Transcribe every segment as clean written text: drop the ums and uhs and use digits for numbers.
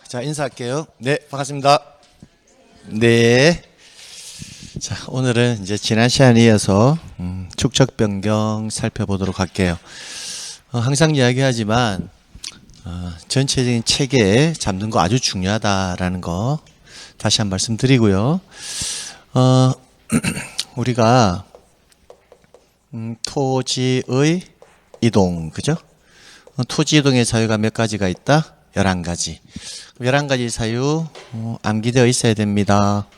자, 인사할게요. 네, 반갑습니다. 네. 자, 오늘은 이제 지난 시간에 이어서 축척 변경 살펴보도록 할게요. 항상 이야기하지만 전체적인 체계 잡는 거 아주 중요하다라는 거 다시 한 말씀 드리고요. 우리가 토지의 이동, 그죠? 토지 이동의 사유가 몇 가지가 있다? 11가지. 11가지 사유 암기되어 있어야 됩니다.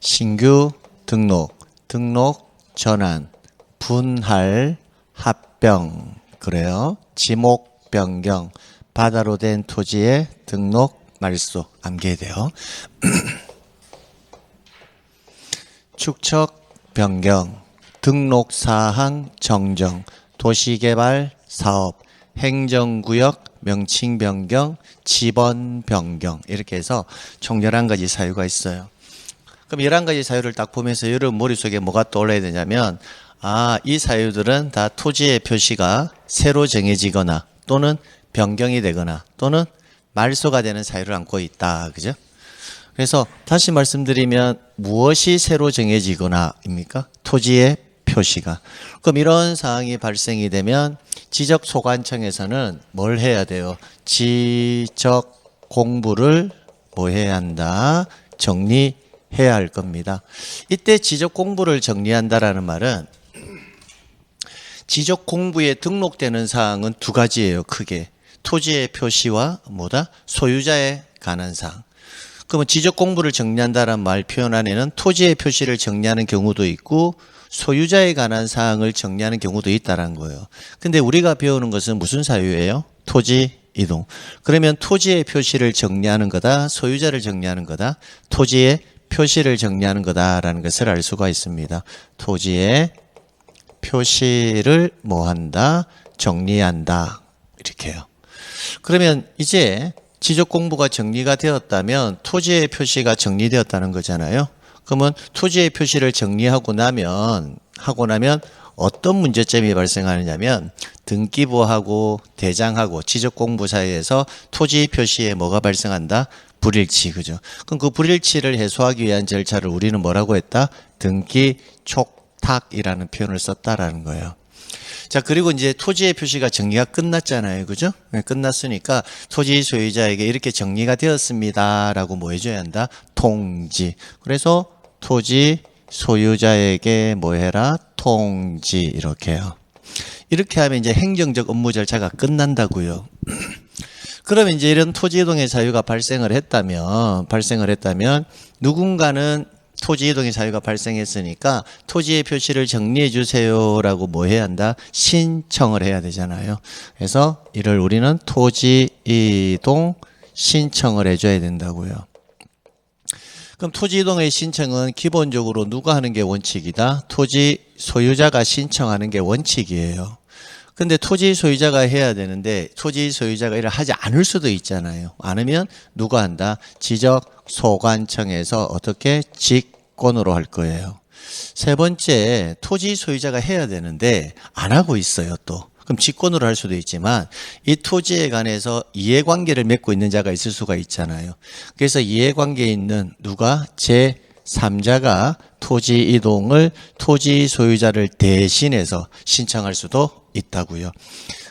신규 등록, 등록 전환, 분할, 합병, 그래요. 지목 변경, 바다로 된 토지의 등록 말소 암기해야 돼요. 축척 변경, 등록 사항 정정, 도시개발 사업, 행정구역 명칭 변경, 지번 변경, 이렇게 해서 총 11가지 사유가 있어요. 그럼 11가지 사유를 딱 보면서 여러분 머릿속에 뭐가 떠올라야 되냐면, 이 사유들은 다 토지의 표시가 새로 정해지거나 또는 변경이 되거나 또는 말소가 되는 사유를 안고 있다. 그죠? 그래서 다시 말씀드리면 무엇이 새로 정해지거나입니까? 토지의 표시가. 그럼 이런 사항이 발생이 되면 지적소관청에서는 뭘 해야 돼요? 지적 공부를 뭐 해야 한다? 정리해야 할 겁니다. 이때 지적 공부를 정리한다라는 말은 지적 공부에 등록되는 사항은 두 가지예요. 크게. 토지의 표시와 뭐다? 소유자에 관한 사항. 그러면 지적 공부를 정리한다는 말 표현 안에는 토지의 표시를 정리하는 경우도 있고 소유자에 관한 사항을 정리하는 경우도 있다는 거예요. 근데 우리가 배우는 것은 무슨 사유예요? 토지 이동. 그러면 토지의 표시를 정리하는 거다, 소유자를 정리하는 거다, 토지의 표시를 정리하는 거다라는 것을 알 수가 있습니다. 토지의 표시를 뭐 한다? 정리한다. 이렇게요. 그러면 이제 지적 공부가 정리가 되었다면 토지의 표시가 정리되었다는 거잖아요. 그러면 토지의 표시를 정리하고 나면 어떤 문제점이 발생하느냐면 등기부하고 대장하고 지적 공부 사이에서 토지 표시에 뭐가 발생한다? 불일치, 그죠? 그럼 그 불일치를 해소하기 위한 절차를 우리는 뭐라고 했다? 등기 촉탁이라는 표현을 썼다라는 거예요. 자, 그리고 이제 토지의 표시가 정리가 끝났잖아요. 그죠? 끝났으니까 토지 소유자에게 이렇게 정리가 되었습니다라고 뭐 해줘야 한다? 통지. 그래서 토지 소유자에게 뭐 해라? 통지. 이렇게요. 이렇게 하면 이제 행정적 업무 절차가 끝난다고요. 그러면 이제 이런 토지 이동의 사유가 발생을 했다면 누군가는 토지 이동의 사유가 발생했으니까 토지의 표시를 정리해 주세요라고 뭐 해야 한다? 신청을 해야 되잖아요. 그래서 이를 우리는 토지 이동 신청을 해줘야 된다고요. 그럼 토지 이동의 신청은 기본적으로 누가 하는 게 원칙이다? 토지 소유자가 신청하는 게 원칙이에요. 근데 토지 소유자가 해야 되는데 토지 소유자가 이를 하지 않을 수도 있잖아요. 않으면 누가 한다? 지적소관청에서 어떻게 직권으로 할 거예요. 세 번째, 토지 소유자가 해야 되는데 안 하고 있어요 또. 그럼 직권으로 할 수도 있지만 이 토지에 관해서 이해관계를 맺고 있는 자가 있을 수가 있잖아요. 그래서 이해관계에 있는 누가? 제3자가 토지 이동을 토지 소유자를 대신해서 신청할 수도 있다고요.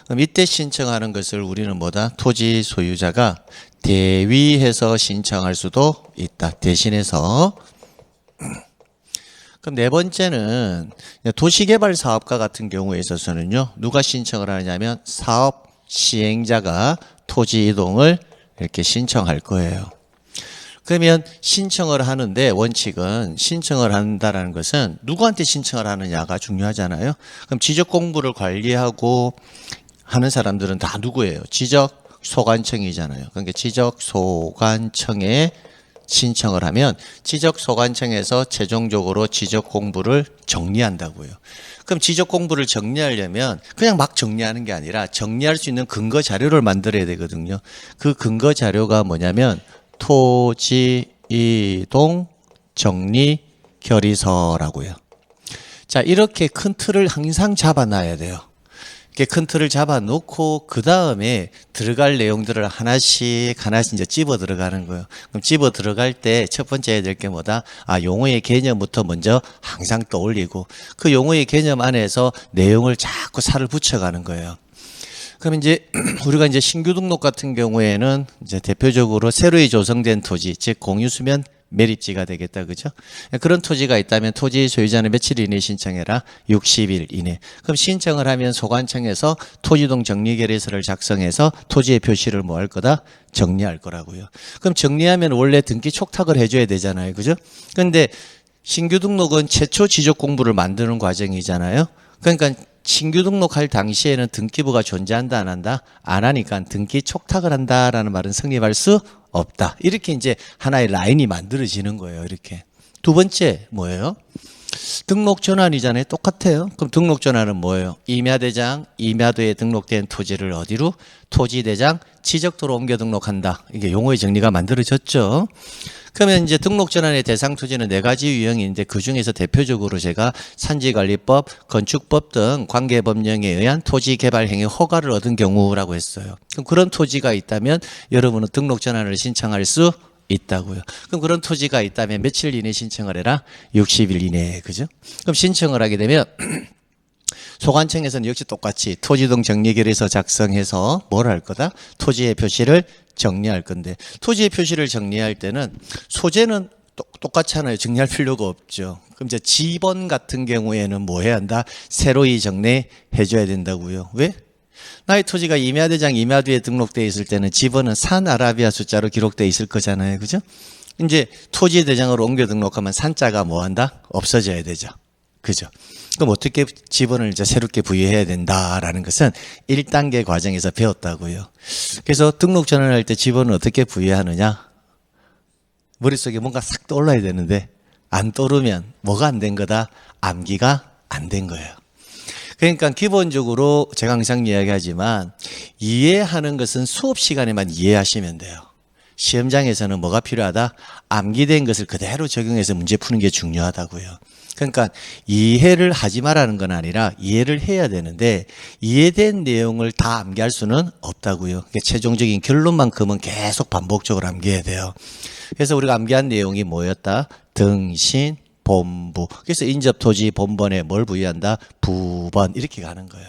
그럼 이때 신청하는 것을 우리는 뭐다? 토지 소유자가 대위해서 신청할 수도 있다. 대신해서. 그럼 네 번째는 도시개발 사업가 같은 경우에 있어서는요. 누가 신청을 하냐면 사업 시행자가 토지 이동을 이렇게 신청할 거예요. 그러면 신청을 하는데 원칙은 신청을 한다는 것은 누구한테 신청을 하느냐가 중요하잖아요. 그럼 지적 공부를 관리하고 하는 사람들은 다 누구예요? 지적소관청이잖아요. 그러니까 지적소관청에 신청을 하면 지적소관청에서 최종적으로 지적 공부를 정리한다고요. 그럼 지적 공부를 정리하려면 그냥 막 정리하는 게 아니라 정리할 수 있는 근거 자료를 만들어야 되거든요. 그 근거 자료가 뭐냐면 토지 이동 정리 결의서라고요. 자, 이렇게 큰 틀을 항상 잡아놔야 돼요. 이렇게 큰 틀을 잡아 놓고 그 다음에 들어갈 내용들을 하나씩 이제 집어 들어가는 거예요. 그럼 집어 들어갈 때 첫 번째 해야 될 게 뭐다? 용어의 개념부터 먼저 항상 떠올리고 그 용어의 개념 안에서 내용을 자꾸 살을 붙여가는 거예요. 그럼 이제 우리가 이제 신규 등록 같은 경우에는 이제 대표적으로 새로이 조성된 토지, 즉 공유수면 매립지가 되겠다, 그죠? 그런 토지가 있다면 토지 소유자는 며칠 이내에 신청해라? 60일 이내. 그럼 신청을 하면 소관청에서 토지동 정리결의서를 작성해서 토지의 표시를 뭐 할 거다? 정리할 거라고요. 그럼 정리하면 원래 등기 촉탁을 해줘야 되잖아요, 그죠? 근데 신규 등록은 최초 지적 공부를 만드는 과정이잖아요. 그러니까 신규 등록할 당시에는 등기부가 존재한다 안 한다? 안 하니까 등기 촉탁을 한다라는 말은 성립할 수 없다. 이렇게 이제 하나의 라인이 만들어지는 거예요. 이렇게. 두 번째 뭐예요? 등록 전환이잖아요. 똑같아요. 그럼 등록 전환은 뭐예요? 임야대장, 임야도에 등록된 토지를 어디로? 토지대장, 지적도로 옮겨 등록한다. 이게 용어의 정리가 만들어졌죠. 그러면 이제 등록 전환의 대상 토지는 네 가지 유형인데 그 중에서 대표적으로 제가 산지관리법, 건축법 등 관계법령에 의한 토지 개발 행위 허가를 얻은 경우라고 했어요. 그럼 그런 토지가 있다면 여러분은 등록 전환을 신청할 수 있다고요. 그럼 그런 토지가 있다면 며칠 이내에 신청을 해라? 60일 이내에. 그죠? 그럼 신청을 하게 되면 소관청에서는 역시 똑같이 토지동 정리결의서 작성해서 뭘 할 거다? 토지의 표시를 정리할 건데 토지의 표시를 정리할 때는 소재는 똑같잖아요. 정리할 필요가 없죠. 그럼 이제 지번 같은 경우에는 뭐 해야 한다? 새로이 정리해 줘야 된다고요. 왜? 나의 토지가 임야대장 임야도에 등록되어 있을 때는 지번은 산 아라비아 숫자로 기록되어 있을 거잖아요. 그죠? 이제 토지대장으로 옮겨 등록하면 산자가 뭐 한다? 없어져야 되죠. 그죠? 그럼 어떻게 지번을 이제 새롭게 부여해야 된다라는 것은 1단계 과정에서 배웠다고요. 그래서 등록 전환할 때 지번을 어떻게 부여하느냐? 머릿속에 뭔가 싹 떠올라야 되는데 안 떠오르면 뭐가 안 된 거다? 암기가 안 된 거예요. 그러니까 기본적으로 제가 항상 이야기하지만 이해하는 것은 수업 시간에만 이해하시면 돼요. 시험장에서는 뭐가 필요하다? 암기된 것을 그대로 적용해서 문제 푸는 게 중요하다고요. 그러니까 이해를 하지 말라는 건 아니라 이해를 해야 되는데 이해된 내용을 다 암기할 수는 없다고요. 그러니까 최종적인 결론만큼은 계속 반복적으로 암기해야 돼요. 그래서 우리가 암기한 내용이 뭐였다? 등신, 본부. 그래서 인접토지 본번에 뭘 부여한다? 부번. 이렇게 가는 거예요.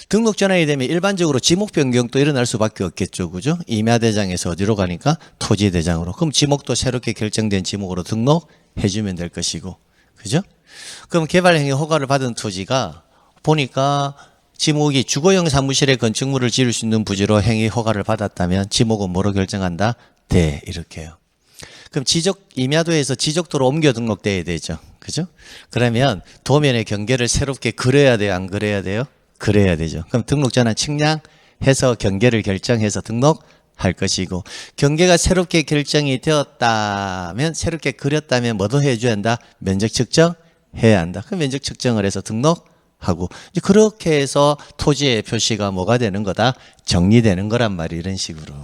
등록 전환이 되면 일반적으로 지목 변경도 일어날 수밖에 없겠죠. 그죠? 임야대장에서 어디로 가니까 토지대장으로. 그럼 지목도 새롭게 결정된 지목으로 등록해주면 될 것이고. 그죠? 그럼 개발행위 허가를 받은 토지가 보니까 지목이 주거용 사무실에 건축물을 지을 수 있는 부지로 행위 허가를 받았다면 지목은 뭐로 결정한다? 대. 이렇게요. 그럼 임야도에서 지적도로 옮겨 등록돼야 되죠. 그죠? 그러면 도면의 경계를 새롭게 그려야 돼요? 안 그려야 돼요? 그래야 되죠. 그럼 등록 전환 측량해서 경계를 결정해서 등록할 것이고 경계가 새롭게 결정이 되었다면 새롭게 그렸다면 뭐도 해줘야 한다? 면적 측정해야 한다. 그럼 면적 측정을 해서 등록하고 이제 그렇게 해서 토지의 표시가 뭐가 되는 거다? 정리되는 거란 말이에요. 이런 식으로.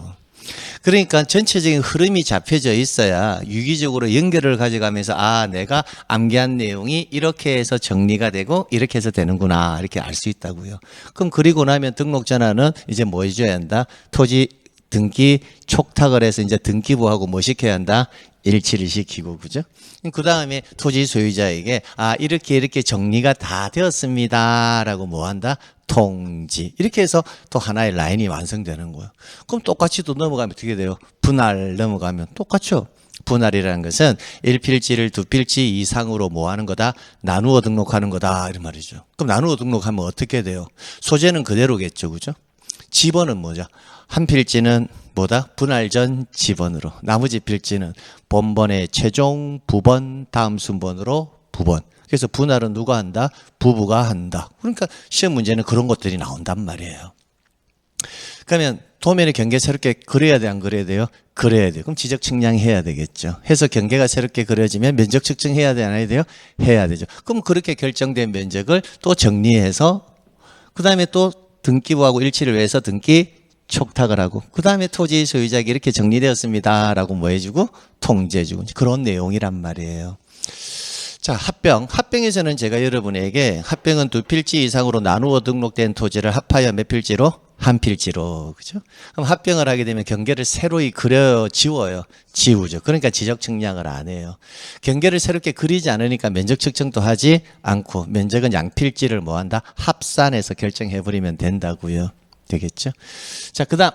그러니까 전체적인 흐름이 잡혀져 있어야 유기적으로 연결을 가져가면서 내가 암기한 내용이 이렇게 해서 정리가 되고 이렇게 해서 되는구나 이렇게 알 수 있다고요. 그럼 그리고 나면 등록 전환은 이제 뭐 해줘야 한다? 토지 등기 촉탁을 해서 이제 등기부하고 뭐 시켜야 한다? 일치를 시키고 그죠? 그 다음에 토지 소유자에게 이렇게 정리가 다 되었습니다라고 뭐 한다? 통지. 이렇게 해서 또 하나의 라인이 완성되는 거예요. 그럼 똑같이 또 넘어가면 어떻게 돼요? 분할 넘어가면 똑같죠? 분할이라는 것은 1필지를 2필지 이상으로 뭐 하는 거다? 나누어 등록하는 거다. 이런 말이죠. 그럼 나누어 등록하면 어떻게 돼요? 소재는 그대로겠죠. 그죠? 지번은 뭐죠? 한 필지는 뭐다? 분할 전 지번으로. 나머지 필지는 본번의 최종 부번 다음 순번으로 부번. 그래서 분할은 누가 한다? 부부가 한다. 그러니까 시험 문제는 그런 것들이 나온단 말이에요. 그러면 도면의 경계 새롭게 그려야 돼, 안 그려야 돼요? 그려야 돼요. 그럼 지적 측량해야 되겠죠. 해서 경계가 새롭게 그려지면 면적 측정해야 돼, 안 해야 돼요? 해야 되죠. 그럼 그렇게 결정된 면적을 또 정리해서 그 다음에 또 등기부하고 일치를 위해서 등기 촉탁을 하고 그 다음에 토지 소유자에게 이렇게 정리되었습니다 라고 뭐 해주고 통지해주고 그런 내용이란 말이에요. 자, 합병에서는 제가 여러분에게 합병은 두 필지 이상으로 나누어 등록된 토지를 합하여 몇 필지로? 한 필지로. 그죠? 그럼 합병을 하게 되면 경계를 새로이 지우죠. 그러니까 지적 측량을 안 해요. 경계를 새롭게 그리지 않으니까 면적 측정도 하지 않고, 면적은 양필지를 뭐 한다? 합산해서 결정해 버리면 된다고요. 되겠죠? 자, 그다음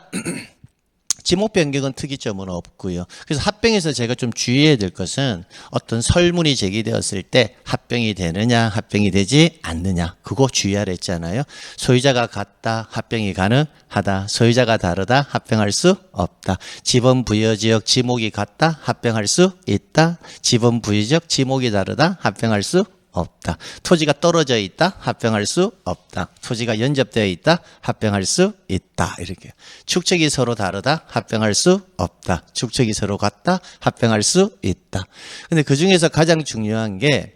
지목 변경은 특이점은 없고요. 그래서 합병에서 제가 좀 주의해야 될 것은 어떤 설문이 제기되었을 때 합병이 되느냐, 합병이 되지 않느냐, 그거 주의하라 했잖아요. 소유자가 같다, 합병이 가능하다. 소유자가 다르다, 합병할 수 없다. 지번 부여 지역 지목이 같다, 합병할 수 있다. 지번 부여 지역 지목이 다르다, 합병할 수 없다. 토지가 떨어져 있다, 합병할 수 없다. 토지가 연접되어 있다, 합병할 수 있다. 이렇게. 축척이 서로 다르다, 합병할 수 없다. 축척이 서로 같다, 합병할 수 있다. 근데 그 중에서 가장 중요한 게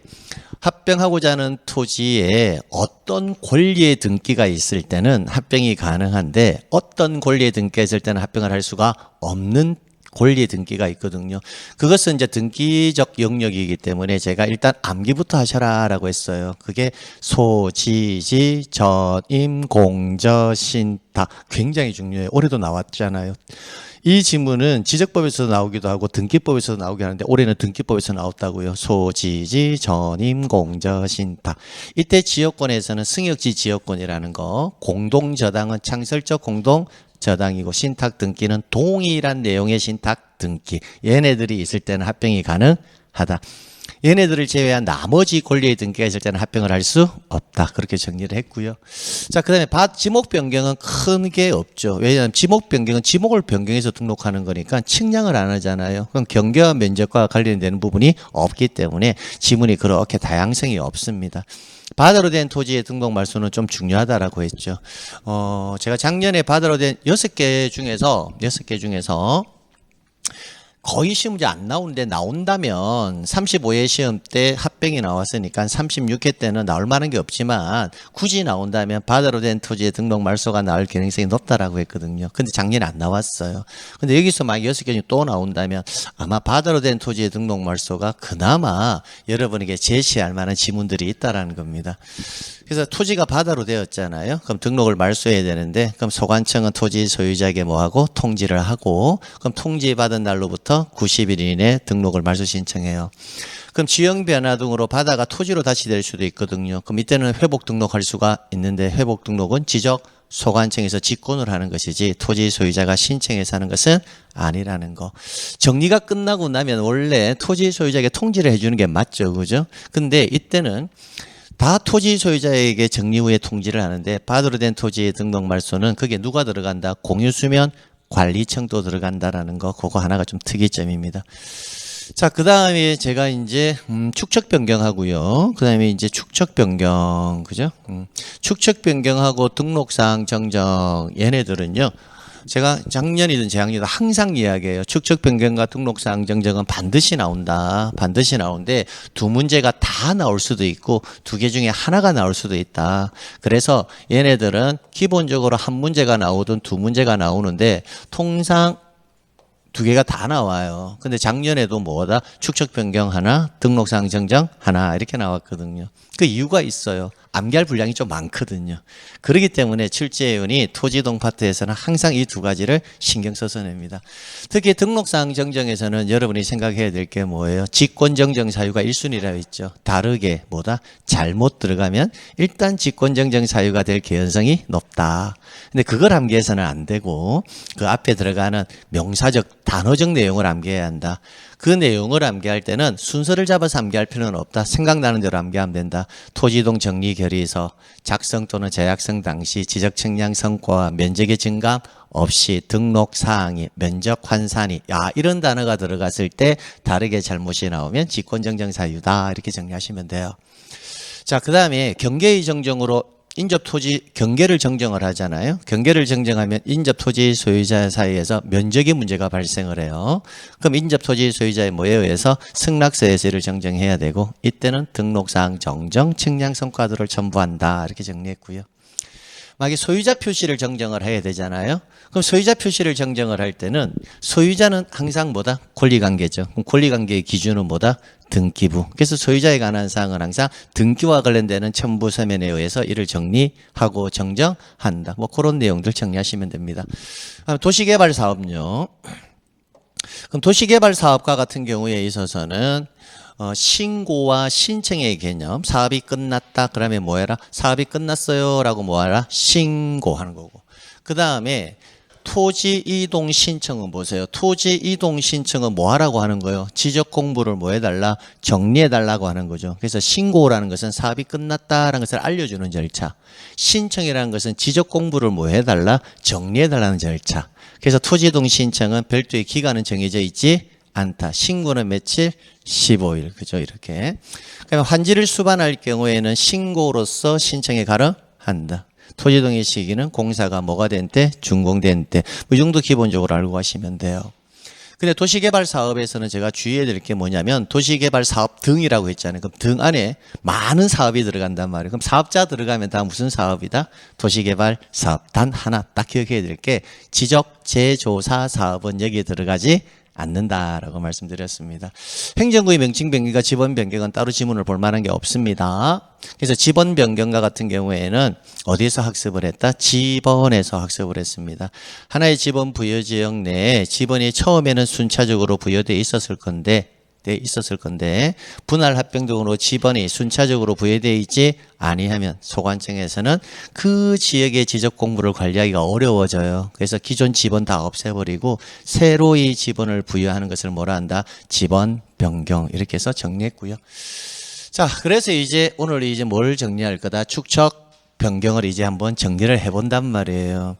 합병하고자 하는 토지에 어떤 권리의 등기가 있을 때는 합병이 가능한데 어떤 권리의 등기가 있을 때는 합병을 할 수가 없는 권리 등기가 있거든요. 그것은 이제 등기적 영역이기 때문에 제가 일단 암기부터 하셔라라고 했어요. 그게 소지지 전임 공저 신탁 굉장히 중요해요. 올해도 나왔잖아요. 이 지문은 지적법에서도 나오기도 하고 등기법에서도 나오긴 하는데 올해는 등기법에서 나왔다고요. 소지지 전임 공저 신탁. 이때 지역권에서는 승역지 지역권이라는 거, 공동저당은 창설적 공동 저당이고 신탁 등기는 동일한 내용의 신탁 등기. 얘네들이 있을 때는 합병이 가능하다. 얘네들을 제외한 나머지 권리의 등기가 있을 때는 합병을 할 수 없다. 그렇게 정리를 했고요. 자, 그다음에 지목 변경은 큰 게 없죠. 왜냐하면 지목 변경은 지목을 변경해서 등록하는 거니까 측량을 안 하잖아요. 그럼 경계와 면적과 관련되는 부분이 없기 때문에 지문이 그렇게 다양성이 없습니다. 바다로 된 토지의 등록 말소는 좀 중요하다라고 했죠. 제가 작년에 바다로 된 6개 중에서 거의 시험 문제 안 나오는데 나온다면 35회 시험 때 합병이 나왔으니까 36회 때는 나올 만한 게 없지만 굳이 나온다면 바다로 된 토지의 등록 말소가 나올 가능성이 높다라고 했거든요. 근데 작년에 안 나왔어요. 근데 여기서 막 6개 중에 또 나온다면 아마 바다로 된 토지의 등록 말소가 그나마 여러분에게 제시할 만한 지문들이 있다라는 겁니다. 그래서 토지가 바다로 되었잖아요. 그럼 등록을 말소해야 되는데 그럼 소관청은 토지 소유자에게 뭐하고 통지를 하고 그럼 통지받은 날로부터 90일 이내에 등록을 말소 신청해요. 그럼 지형 변화 등으로 바다가 토지로 다시 될 수도 있거든요. 그럼 이때는 회복 등록할 수가 있는데 회복 등록은 지적 소관청에서 직권을 하는 것이지 토지 소유자가 신청해서 하는 것은 아니라는 거. 정리가 끝나고 나면 원래 토지 소유자에게 통지를 해주는 게 맞죠. 그죠? 근데 이때는 다 토지 소유자에게 정리 후에 통지를 하는데 바다로 된 토지의 등록 말소는 그게 누가 들어간다? 공유수면 관리청도 들어간다라는 거. 그거 하나가 좀 특이점입니다. 자, 그 다음에 제가 이제 축척 변경하고요. 그 다음에 이제 축척 변경, 그죠? 축척 변경하고 등록사항 정정 얘네들은요. 제가 작년이든 재작년이든 항상 이야기해요. 축척 변경과 등록사항 정정은 반드시 나온다. 반드시 나오는데 두 문제가 다 나올 수도 있고 두 개 중에 하나가 나올 수도 있다. 그래서 얘네들은 기본적으로 한 문제가 나오든 두 문제가 나오는데 통상 두 개가 다 나와요. 근데 작년에도 뭐다? 축척 변경 하나, 등록사항 정정 하나 이렇게 나왔거든요. 그 이유가 있어요. 암기할 분량이 좀 많거든요. 그렇기 때문에 출제위원이 토지동 파트에서는 항상 이 두 가지를 신경 써서 냅니다. 특히 등록사항 정정에서는 여러분이 생각해야 될 게 뭐예요? 직권정정 사유가 1순위라고 있죠. 다르게 뭐다? 잘못 들어가면 일단 직권정정 사유가 될 개연성이 높다. 근데 그걸 암기해서는 안 되고 그 앞에 들어가는 명사적 단어적 내용을 암기해야 한다. 그 내용을 암기할 때는 순서를 잡아서 암기할 필요는 없다. 생각나는 대로 암기하면 된다. 토지동 정리 결의서 작성 또는 재약성 당시 지적 측량 성과와 면적의 증감 없이 등록 사항이 면적 환산이 이런 단어가 들어갔을 때 다르게 잘못이 나오면 직권정정 사유다. 이렇게 정리하시면 돼요. 자, 그 다음에 경계의 정정으로 인접 토지 경계를 정정을 하잖아요. 경계를 정정하면 인접 토지 소유자 사이에서 면적의 문제가 발생을 해요. 그럼 인접 토지 소유자의 뭐에 의해서 승낙서에서 이를 정정해야 되고 이때는 등록사항 정정, 측량 성과들을 첨부한다. 이렇게 정리했고요. 만약에 소유자 표시를 정정을 해야 되잖아요. 그럼 소유자 표시를 정정을 할 때는 소유자는 항상 뭐다? 권리관계죠. 그럼 권리관계의 기준은 뭐다? 등기부. 그래서 소유자에 관한 사항은 항상 등기와 관련되는 첨부 서면에 의해서 이를 정리하고 정정한다. 뭐 그런 내용들 정리하시면 됩니다. 도시개발 사업요. 그럼 도시개발 사업과 같은 경우에 있어서는 신고와 신청의 개념, 사업이 끝났다 그러면 뭐 해라? 사업이 끝났어요 라고 뭐 하라? 신고하는 거고. 그 다음에 토지 이동 신청은 보세요. 토지 이동 신청은 뭐 하라고 하는 거예요? 지적 공부를 뭐 해달라? 정리해달라고 하는 거죠. 그래서 신고라는 것은 사업이 끝났다라는 것을 알려주는 절차. 신청이라는 것은 지적 공부를 뭐 해달라? 정리해달라는 절차. 그래서 토지 이동 신청은 별도의 기간은 정해져 있지 않다. 신고는 며칠? 15일. 그죠? 이렇게. 그러면 환지를 수반할 경우에는 신고로서 신청에 가름한다. 토지동의 시기는 공사가 뭐가 된 때? 준공된 때. 이 정도 기본적으로 알고 가시면 돼요. 근데 도시개발 사업에서는 제가 주의해야 될 게 뭐냐면 도시개발 사업 등이라고 했잖아요. 그럼 등 안에 많은 사업이 들어간단 말이에요. 그럼 사업자 들어가면 다 무슨 사업이다? 도시개발 사업. 단 하나 딱 기억해야 될 게 지적 재조사 사업은 여기에 들어가지 않는다라고 말씀드렸습니다. 행정구의 명칭 변경과 지번 변경은 따로 지문을 볼 만한 게 없습니다. 그래서 지번 변경과 같은 경우에는 어디에서 학습을 했다? 지번에서 학습을 했습니다. 하나의 지번 부여 지역 내에 지번이 처음에는 순차적으로 부여되어 있었을 건데 분할 합병 등으로 지번이 순차적으로 부여되어 있지 아니하면 소관청에서는 그 지역의 지적 공부를 관리하기가 어려워져요. 그래서 기존 지번 다 없애버리고 새로이 지번을 부여하는 것을 뭐라 한다? 지번 변경. 이렇게 해서 정리했고요. 자, 그래서 이제 오늘 이제 뭘 정리할 거다? 축척 변경을 이제 한번 정리를 해본단 말이에요.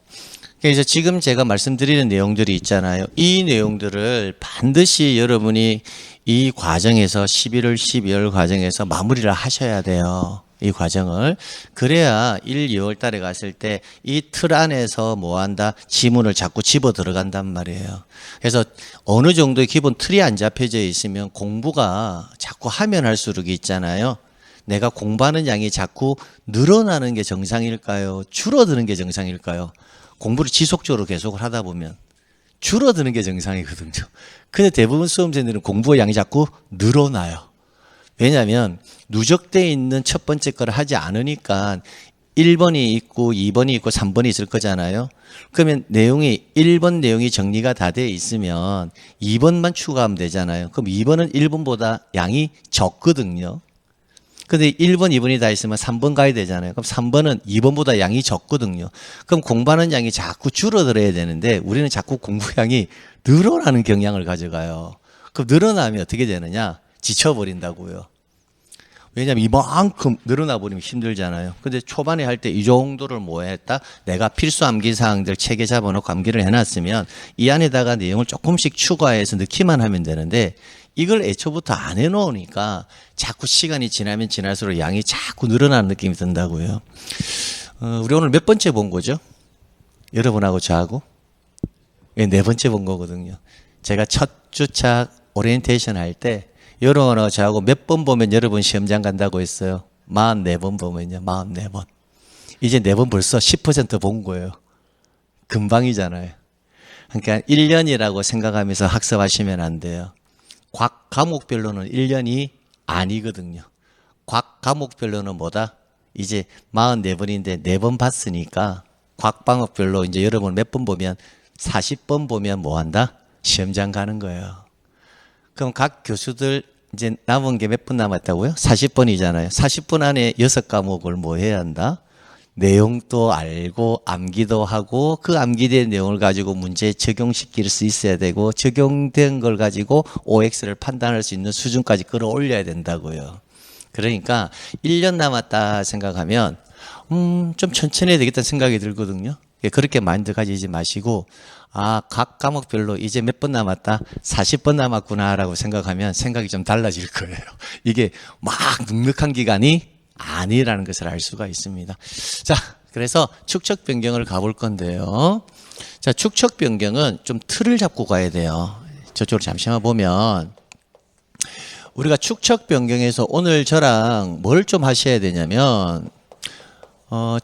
그래서 지금 제가 말씀드리는 내용들이 있잖아요. 이 내용들을 반드시 여러분이 이 과정에서 11월, 12월 과정에서 마무리를 하셔야 돼요. 이 과정을. 그래야 1, 2월 달에 갔을 때 이 틀 안에서 뭐 한다? 지문을 자꾸 집어 들어간단 말이에요. 그래서 어느 정도의 기본 틀이 안 잡혀져 있으면 공부가 자꾸 하면 할수록 있잖아요. 내가 공부하는 양이 자꾸 늘어나는 게 정상일까요? 줄어드는 게 정상일까요? 공부를 지속적으로 계속을 하다 보면 줄어드는 게 정상이거든요. 근데 대부분 수험생들은 공부의 양이 자꾸 늘어나요. 왜냐하면 누적되어 있는 첫 번째 거를 하지 않으니까 1번이 있고 2번이 있고 3번이 있을 거잖아요. 그러면 내용이 1번 내용이 정리가 다 되어 있으면 2번만 추가하면 되잖아요. 그럼 2번은 1번보다 양이 적거든요. 근데 1번, 2번이 다 있으면 3번 가야 되잖아요. 그럼 3번은 2번보다 양이 적거든요. 그럼 공부하는 양이 자꾸 줄어들어야 되는데 우리는 자꾸 공부량이 늘어나는 경향을 가져가요. 그럼 늘어나면 어떻게 되느냐? 지쳐버린다고요. 왜냐하면 이만큼 늘어나 버리면 힘들잖아요. 근데 초반에 할 때 이 정도를 뭐 했다? 내가 필수 암기사항들 체계 잡아놓고 암기를 해놨으면 이 안에다가 내용을 조금씩 추가해서 넣기만 하면 되는데 이걸 애초부터 안 해놓으니까 자꾸 시간이 지나면 지날수록 양이 자꾸 늘어나는 느낌이 든다고요. 우리 오늘 몇 번째 본 거죠? 여러분하고 저하고? 네 번째 본 거거든요. 제가 첫 주차 오리엔테이션 할 때 여러분하고 저하고 몇 번 보면 여러분 시험장 간다고 했어요. 44번 보면요. 44번. 이제 4번 벌써 10% 본 거예요. 금방이잖아요. 그러니까 1년이라고 생각하면서 학습하시면 안 돼요. 각 과목별로는 1년이 아니거든요. 각 과목별로는 뭐다? 이제 44번인데 4번 봤으니까 각 과목별로 이제 여러분 몇 번 보면 40번 보면 뭐 한다? 시험장 가는 거예요. 그럼 각 교수들 이제 남은 게 몇 분 남았다고요? 40번이잖아요. 40분 안에 6과목을 뭐 해야 한다? 내용도 알고 암기도 하고 그 암기된 내용을 가지고 문제에 적용시킬 수 있어야 되고 적용된 걸 가지고 OX를 판단할 수 있는 수준까지 끌어올려야 된다고요. 그러니까 1년 남았다 생각하면 좀 천천히 해야 되겠다는 생각이 들거든요. 그렇게 마인드 가지지 마시고 각 과목별로 이제 몇 번 남았다? 40번 남았구나 라고 생각하면 생각이 좀 달라질 거예요. 이게 막 눅눅한 기간이 아니라는 것을 알 수가 있습니다. 자, 그래서 축척 변경을 가볼 건데요. 자, 축척 변경은 좀 틀을 잡고 가야 돼요. 저쪽으로 잠시만 보면 우리가 축척 변경에서 오늘 저랑 뭘 좀 하셔야 되냐면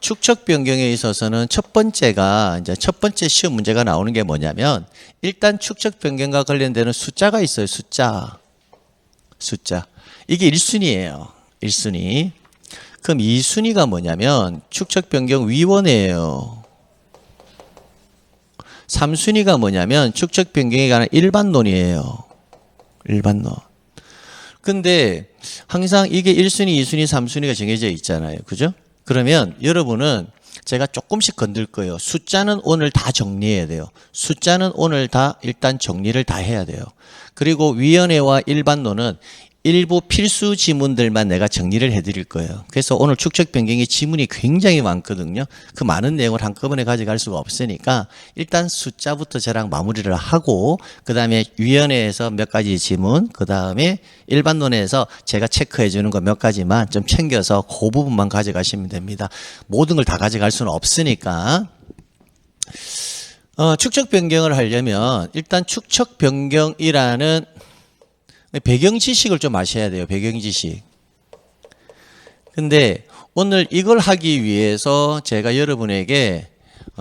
축척 변경에 있어서는 첫 번째가 이제 첫 번째 시험 문제가 나오는 게 뭐냐면 일단 축척 변경과 관련되는 숫자가 있어요. 숫자. 이게 1순위예요. 1순위. 그럼 2순위가 뭐냐면 축척 변경 위원회예요. 3순위가 뭐냐면 축척 변경에 관한 일반론이에요. 일반론. 근데 항상 이게 1순위, 2순위, 3순위가 정해져 있잖아요. 그죠? 그러면 여러분은 제가 조금씩 건들 거예요. 숫자는 오늘 다 정리해야 돼요. 숫자는 오늘 다 일단 정리를 다 해야 돼요. 그리고 위원회와 일반론은 일부 필수 지문들만 내가 정리를 해드릴 거예요. 그래서 오늘 축척 변경의 지문이 굉장히 많거든요. 그 많은 내용을 한꺼번에 가져갈 수가 없으니까 일단 숫자부터 저랑 마무리를 하고 그 다음에 위원회에서 몇 가지 지문, 그 다음에 일반론에서 제가 체크해 주는 거 몇 가지만 좀 챙겨서 그 부분만 가져가시면 됩니다. 모든 걸 다 가져갈 수는 없으니까. 축척 변경을 하려면 일단 축척 변경이라는 배경 지식을 좀 아셔야 돼요. 배경 지식. 근데 오늘 이걸 하기 위해서 제가 여러분에게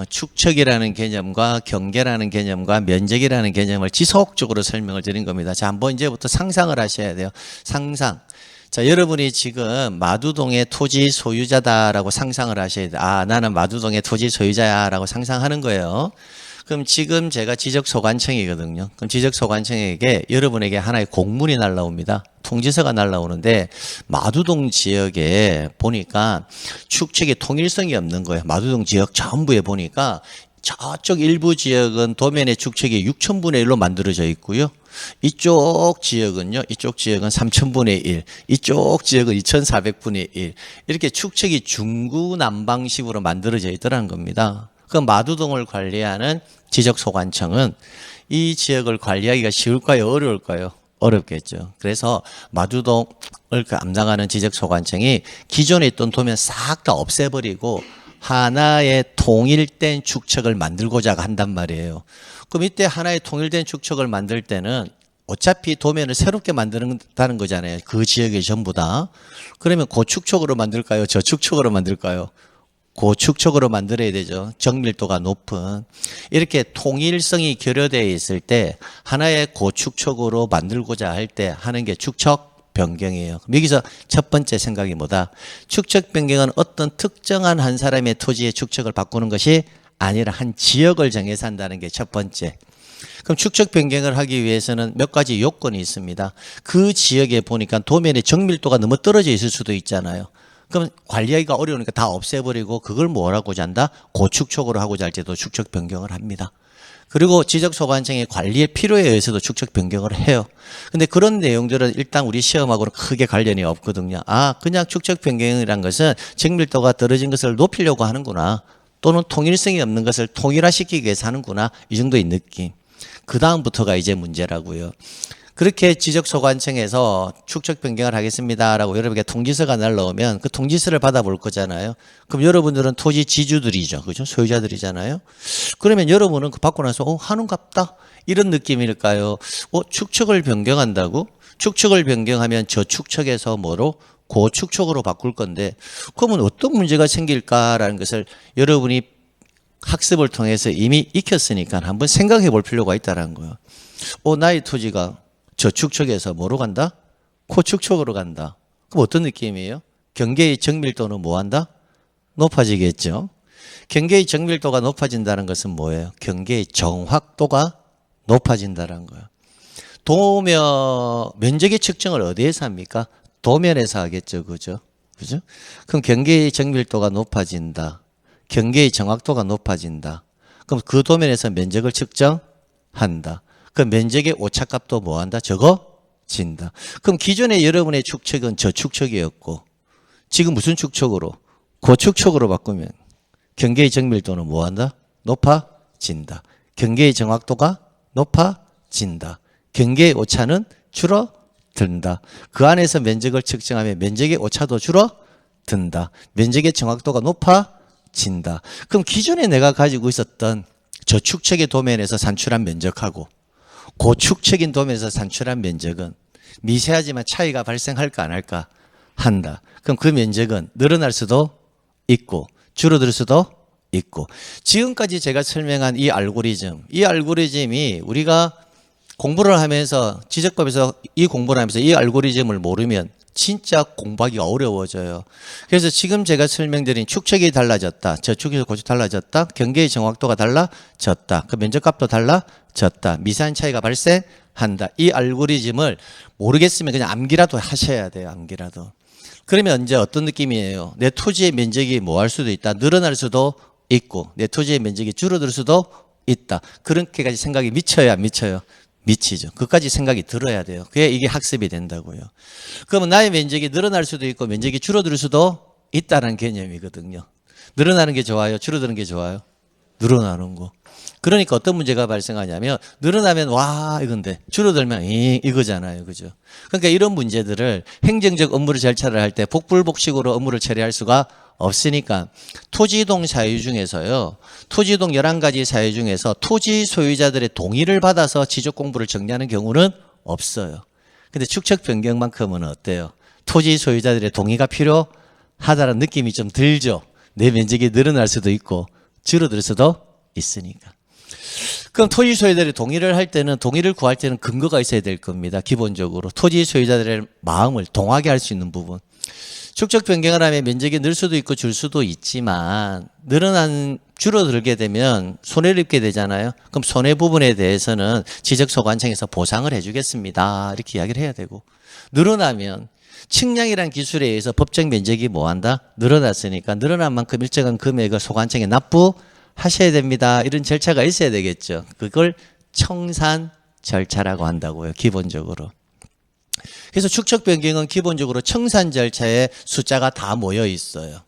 축척이라는 개념과 경계라는 개념과 면적이라는 개념을 지속적으로 설명을 드린 겁니다. 자, 한번 이제부터 상상을 하셔야 돼요. 상상. 자, 여러분이 지금 마두동의 토지 소유자다라고 상상을 하셔야 돼요. 아, 나는 마두동의 토지 소유자야라고 상상하는 거예요. 그럼 지금 제가 지적소관청이거든요. 그럼 지적소관청에게 여러분에게 하나의 공문이 날라옵니다. 통지서가 날라오는데 마두동 지역에 보니까 축척의 통일성이 없는 거예요. 마두동 지역 전부에 보니까 저쪽 일부 지역은 도면의 축척이 6,000분의 1로 만들어져 있고요. 이쪽 지역은요, 이쪽 지역은 3,000분의 1, 이쪽 지역은 2,400분의 1. 이렇게 축척이 중구난방식으로 만들어져 있더라는 겁니다. 그 마두동을 관리하는 지적소관청은 이 지역을 관리하기가 쉬울까요? 어려울까요? 어렵겠죠. 그래서 마두동을 담당하는 지적소관청이 기존에 있던 도면 싹 다 없애버리고 하나의 통일된 축척을 만들고자 한단 말이에요. 그럼 이때 하나의 통일된 축척을 만들 때는 어차피 도면을 새롭게 만든다는 거잖아요. 그 지역에 전부 다. 그러면 고축척으로 만들까요? 저축척으로 만들까요? 고축척으로 만들어야 되죠. 정밀도가 높은. 이렇게 통일성이 결여되어 있을 때 하나의 고축척으로 만들고자 할 때 하는 게 축척 변경이에요. 여기서 첫 번째 생각이 뭐다? 축척 변경은 어떤 특정한 한 사람의 토지의 축척을 바꾸는 것이 아니라 한 지역을 정해서 한다는 게 첫 번째. 그럼 축척 변경을 하기 위해서는 몇 가지 요건이 있습니다. 그 지역에 보니까 도면의 정밀도가 너무 떨어져 있을 수도 있잖아요. 그럼 관리하기가 어려우니까 다 없애버리고 그걸 뭘 하고자 한다? 고축척으로 하고자 할 때도 축척 변경을 합니다. 그리고 지적소관청의 관리의 필요에 의해서도 축척 변경을 해요. 근데 그런 내용들은 일단 우리 시험하고는 크게 관련이 없거든요. 아, 그냥 축척 변경이란 것은 정밀도가 떨어진 것을 높이려고 하는구나. 또는 통일성이 없는 것을 통일화시키기 위해서 하는구나. 이 정도의 느낌. 그 다음부터가 이제 문제라고요. 그렇게 지적소관청에서 축척 변경을 하겠습니다라고 여러분에게 통지서가 날라오면 그 통지서를 받아볼 거잖아요. 그럼 여러분들은 토지 지주들이죠. 그죠? 소유자들이잖아요. 그러면 여러분은 그 받고 나서 하는갑다 이런 느낌일까요? 축척을 변경한다고? 축척을 변경하면 저 축척에서 뭐로? 고축척으로 바꿀 건데 그러면 어떤 문제가 생길까라는 것을 여러분이 학습을 통해서 이미 익혔으니까 한번 생각해 볼 필요가 있다는 거예요. 나의 토지가 저축척에서 뭐로 간다? 고축척으로 간다. 그럼 어떤 느낌이에요? 경계의 정밀도는 뭐 한다? 높아지겠죠. 경계의 정밀도가 높아진다는 것은 뭐예요? 경계의 정확도가 높아진다는 거예요. 도면, 면적의 측정을 어디에서 합니까? 도면에서 하겠죠. 그죠? 그죠? 그럼 경계의 정밀도가 높아진다. 경계의 정확도가 높아진다. 그럼 그 도면에서 면적을 측정한다. 그 면적의 오차값도 뭐한다? 적어진다. 그럼 기존에 여러분의 축척은 저축척이었고 지금 무슨 축척으로? 고축척으로 바꾸면 경계의 정밀도는 뭐한다? 높아진다. 경계의 정확도가 높아진다. 경계의 오차는 줄어든다. 그 안에서 면적을 측정하면 면적의 오차도 줄어든다. 면적의 정확도가 높아진다. 그럼 기존에 내가 가지고 있었던 저축척의 도면에서 산출한 면적하고 고축척인 도면에서 산출한 면적은 미세하지만 차이가 발생할까 안 할까? 한다. 그럼 그 면적은 늘어날 수도 있고 줄어들 수도 있고. 지금까지 제가 설명한 이 알고리즘이 우리가 공부를 하면서 지적법에서 이 공부를 하면서 이 알고리즘을 모르면 진짜 공부하기가 어려워져요. 그래서 지금 제가 설명드린 축척이 달라졌다. 저축에서 고축 달라졌다. 경계의 정확도가 달라졌다. 그 면적값도 달라졌다. 미세한 차이가 발생한다. 이 알고리즘을 모르겠으면 그냥 암기라도 하셔야 돼요. 암기라도. 그러면 이제 어떤 느낌이에요? 내 토지의 면적이 뭐 할 수도 있다. 늘어날 수도 있고 내 토지의 면적이 줄어들 수도 있다. 그렇게까지 생각이 미쳐요, 안 미쳐요? 미치죠. 그까지 생각이 들어야 돼요. 그게 이게 학습이 된다고요. 그러면 나의 면적이 늘어날 수도 있고 면적이 줄어들 수도 있다는 개념이거든요. 늘어나는 게 좋아요? 줄어드는 게 좋아요? 늘어나는 거. 그러니까 어떤 문제가 발생하냐면 늘어나면 와 이건데 줄어들면 이거잖아요. 그죠? 그러니까 이런 문제들을 행정적 업무를 절차를 할 때 복불복식으로 업무를 처리할 수가 없으니까 토지이동 사유 중에서요. 토지이동 11가지 사유 중에서 토지 소유자들의 동의를 받아서 지적 공부를 정리하는 경우는 없어요. 근데 축척 변경만큼은 어때요? 토지 소유자들의 동의가 필요하다는 느낌이 좀 들죠. 내 면적이 늘어날 수도 있고 줄어들 수도 있으니까. 그럼 토지 소유자들이 동의를 구할 때는 근거가 있어야 될 겁니다. 기본적으로 토지 소유자들의 마음을 동하게 할 수 있는 부분. 축척 변경을 하면 면적이 늘 수도 있고 줄 수도 있지만 줄어들게 되면 손해를 입게 되잖아요. 그럼 손해 부분에 대해서는 지적소관청에서 보상을 해주겠습니다. 이렇게 이야기를 해야 되고 늘어나면 측량이라는 기술에 의해서 법정 면적이 뭐한다? 늘어났으니까 늘어난 만큼 일정한 금액을 소관청에 납부하셔야 됩니다. 이런 절차가 있어야 되겠죠. 그걸 청산 절차라고 한다고요. 기본적으로. 그래서 축척 변경은 기본적으로 청산 절차에 숫자가 다 모여 있어요.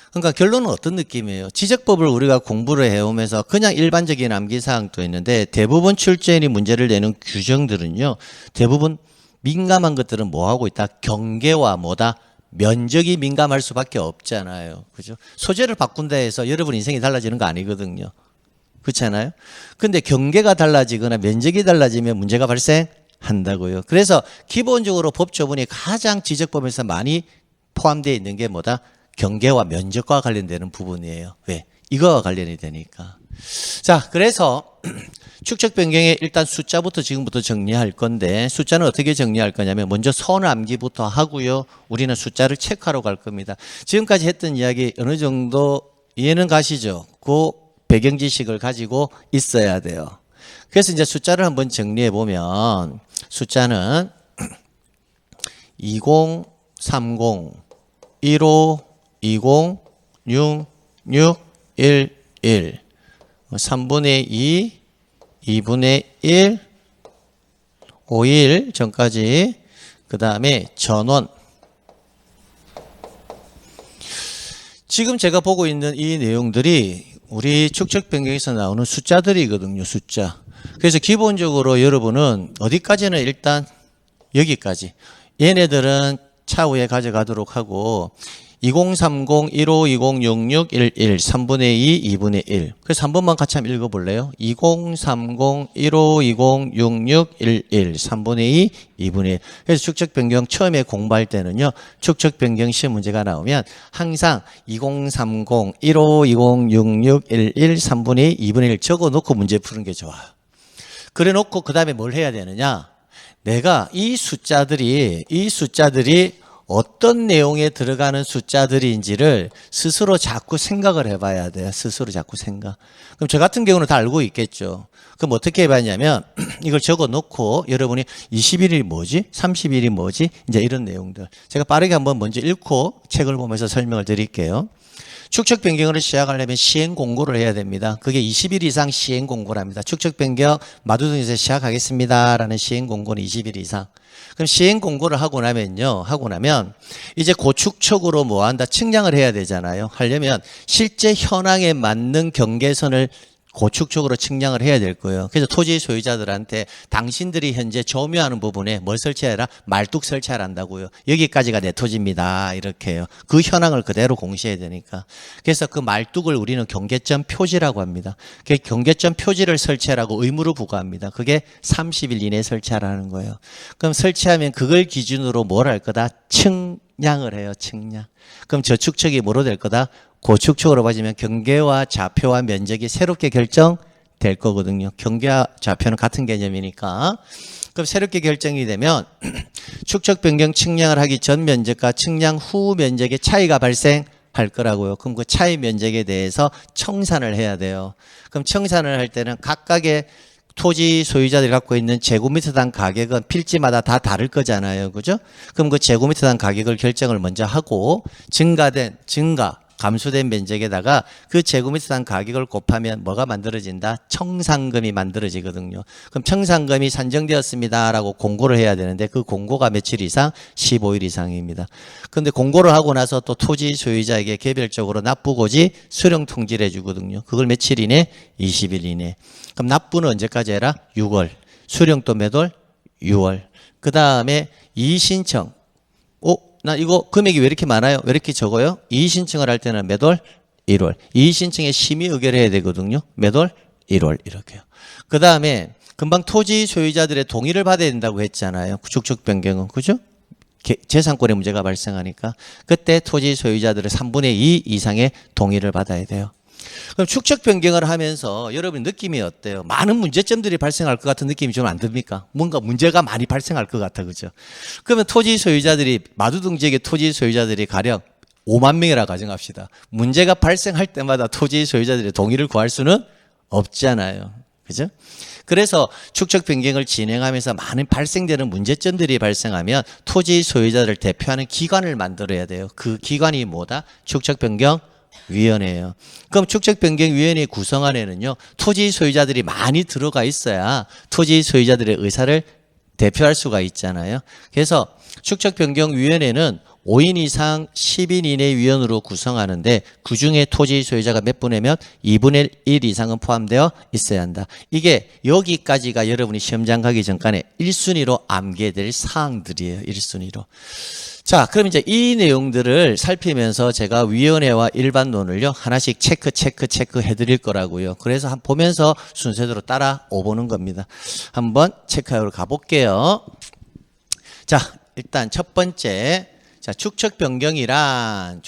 그러니까 결론은 어떤 느낌이에요? 지적법을 우리가 공부를 해오면서 그냥 일반적인 암기사항도 있는데 대부분 출제인이 문제를 내는 규정들은요. 대부분 민감한 것들은 뭐 하고 있다? 경계와 뭐다? 면적이 민감할 수밖에 없잖아요. 그죠? 소재를 바꾼다 해서 여러분 인생이 달라지는 거 아니거든요. 그렇잖아요? 근데 경계가 달라지거나 면적이 달라지면 문제가 발생한다고요. 그래서 기본적으로 법조문이 가장 지적법에서 많이 포함되어 있는 게 뭐다? 경계와 면적과 관련되는 부분이에요. 왜? 이거와 관련이 되니까. 자, 그래서 축척 변경에 일단 숫자부터 지금부터 정리할 건데 숫자는 어떻게 정리할 거냐면 먼저 선 암기부터 하고요. 우리는 숫자를 체크하러 갈 겁니다. 지금까지 했던 이야기 어느 정도 이해는 가시죠? 그 배경 지식을 가지고 있어야 돼요. 그래서 이제 숫자를 한번 정리해 보면 숫자는 20, 30, 15, 20, 6, 6, 1, 1, 3분의 2, 2분의 1, 5일 전까지, 그 다음에 전원. 지금 제가 보고 있는 이 내용들이 우리 축척 변경에서 나오는 숫자들이거든요. 숫자. 그래서 기본적으로 여러분은 어디까지는 일단 여기까지. 얘네들은 차후에 가져가도록 하고 2030, 1520, 66, 11, 3분의 2, 2분의 1. 그래서 한 번만 같이 한번 읽어볼래요? 2030, 1520, 66, 11, 3분의 2, 2분의 1. 그래서 축척 변경 처음에 공부할 때는요. 축척 변경 시험 문제가 나오면 항상 2030, 1520, 66, 11, 3분의 2, 2분의 1 적어놓고 문제 푸는 게 좋아요. 그래 놓고 그 다음에 뭘 해야 되느냐? 내가 이 숫자들이 어떤 내용에 들어가는 숫자들인지를 스스로 자꾸 생각을 해봐야 돼요. 스스로 자꾸 생각. 그럼 저 같은 경우는 다 알고 있겠죠. 그럼 어떻게 해봤냐면 이걸 적어놓고 여러분이 20일이 뭐지? 30일이 뭐지? 이제 이런 내용들. 제가 빠르게 한번 먼저 읽고 책을 보면서 설명을 드릴게요. 축척 변경을 시작하려면 시행 공고를 해야 됩니다. 그게 20일 이상 시행 공고를 합니다. 축척 변경 마두동에서 시작하겠습니다라는 시행 공고는 20일 이상. 그럼 시행 공고를 하고 나면 이제 고축척으로 뭐 한다? 측량을 해야 되잖아요. 하려면 실제 현황에 맞는 경계선을 고축적으로 측량을 해야 될 거예요. 그래서 토지 소유자들한테 당신들이 현재 점유하는 부분에 뭘 설치해라? 말뚝 설치하란다고요. 여기까지가 내 토지입니다. 이렇게 해요. 그 현황을 그대로 공시해야 되니까. 그래서 그 말뚝을 우리는 경계점 표지라고 합니다. 그 경계점 표지를 설치하라고 의무로 부과합니다. 그게 30일 이내에 설치하라는 거예요. 그럼 설치하면 그걸 기준으로 뭘 할 거다? 측량을 해요. 측량. 그럼 저 축척이 뭐로 될 거다? 고축척으로 봐지면 경계와 좌표와 면적이 새롭게 결정될 거거든요. 경계와 좌표는 같은 개념이니까. 그럼 새롭게 결정이 되면 축척 변경 측량을 하기 전 면적과 측량 후 면적의 차이가 발생할 거라고요. 그럼 그 차이 면적에 대해서 청산을 해야 돼요. 그럼 청산을 할 때는 각각의 토지 소유자들이 갖고 있는 제곱미터당 가격은 필지마다 다 다를 거잖아요. 그죠? 그럼 그 제곱미터당 가격을 결정을 먼저 하고 감소된 면적에다가 그 제곱미터당 가격을 곱하면 뭐가 만들어진다? 청산금이 만들어지거든요. 그럼 청산금이 산정되었습니다라고 공고를 해야 되는데 그 공고가 며칠 이상? 15일 이상입니다. 그런데 공고를 하고 나서 또 토지 소유자에게 개별적으로 납부고지 수령 통지를 해주거든요. 그걸 며칠 이내? 20일 이내. 그럼 납부는 언제까지 해라? 6월. 수령 또 몇 월? 6월. 그 다음에 이의신청. 나 이거 금액이 왜 이렇게 많아요? 왜 이렇게 적어요? 이의신청을 할 때는 몇 월? 1월. 이의신청에 심의 의결을 해야 되거든요. 몇 월? 1월. 이렇게요. 그 다음에 금방 토지 소유자들의 동의를 받아야 된다고 했잖아요. 축척 변경은. 그죠? 재산권의 문제가 발생하니까. 그때 토지 소유자들의 3분의 2 이상의 동의를 받아야 돼요. 그럼 축척 변경을 하면서 여러분 느낌이 어때요? 많은 문제점들이 발생할 것 같은 느낌이 좀 안 듭니까? 뭔가 문제가 많이 발생할 것 같아, 그죠? 그러면 토지 소유자들이, 마두등 지역의 토지 소유자들이 가령 5만 명이라 가정합시다. 문제가 발생할 때마다 토지 소유자들의 동의를 구할 수는 없잖아요. 그죠? 그래서 축척 변경을 진행하면서 많은 발생되는 문제점들이 발생하면 토지 소유자들을 대표하는 기관을 만들어야 돼요. 그 기관이 뭐다? 축척 변경 위원회예요. 그럼 축척변경위원회 구성안에는요, 토지 소유자들이 많이 들어가 있어야 토지 소유자들의 의사를 대표할 수가 있잖아요. 그래서 축척변경위원회는 5인 이상 10인 이내 위원으로 구성하는데 그 중에 토지 소유자가 몇 분이면 2분의 1 이상은 포함되어 있어야 한다. 이게 여기까지가 여러분이 시험장 가기 전까지 1순위로 암기될 사항들이에요. 1순위로. 자, 그럼 이제 이 내용들을 살피면서 제가 위원회와 일반론을요, 하나씩 체크 해드릴 거라고요. 그래서 한번 보면서 순서대로 따라오보는 겁니다. 한번 체크하러 가볼게요. 자, 일단 첫 번째. 자, 축척 변경이란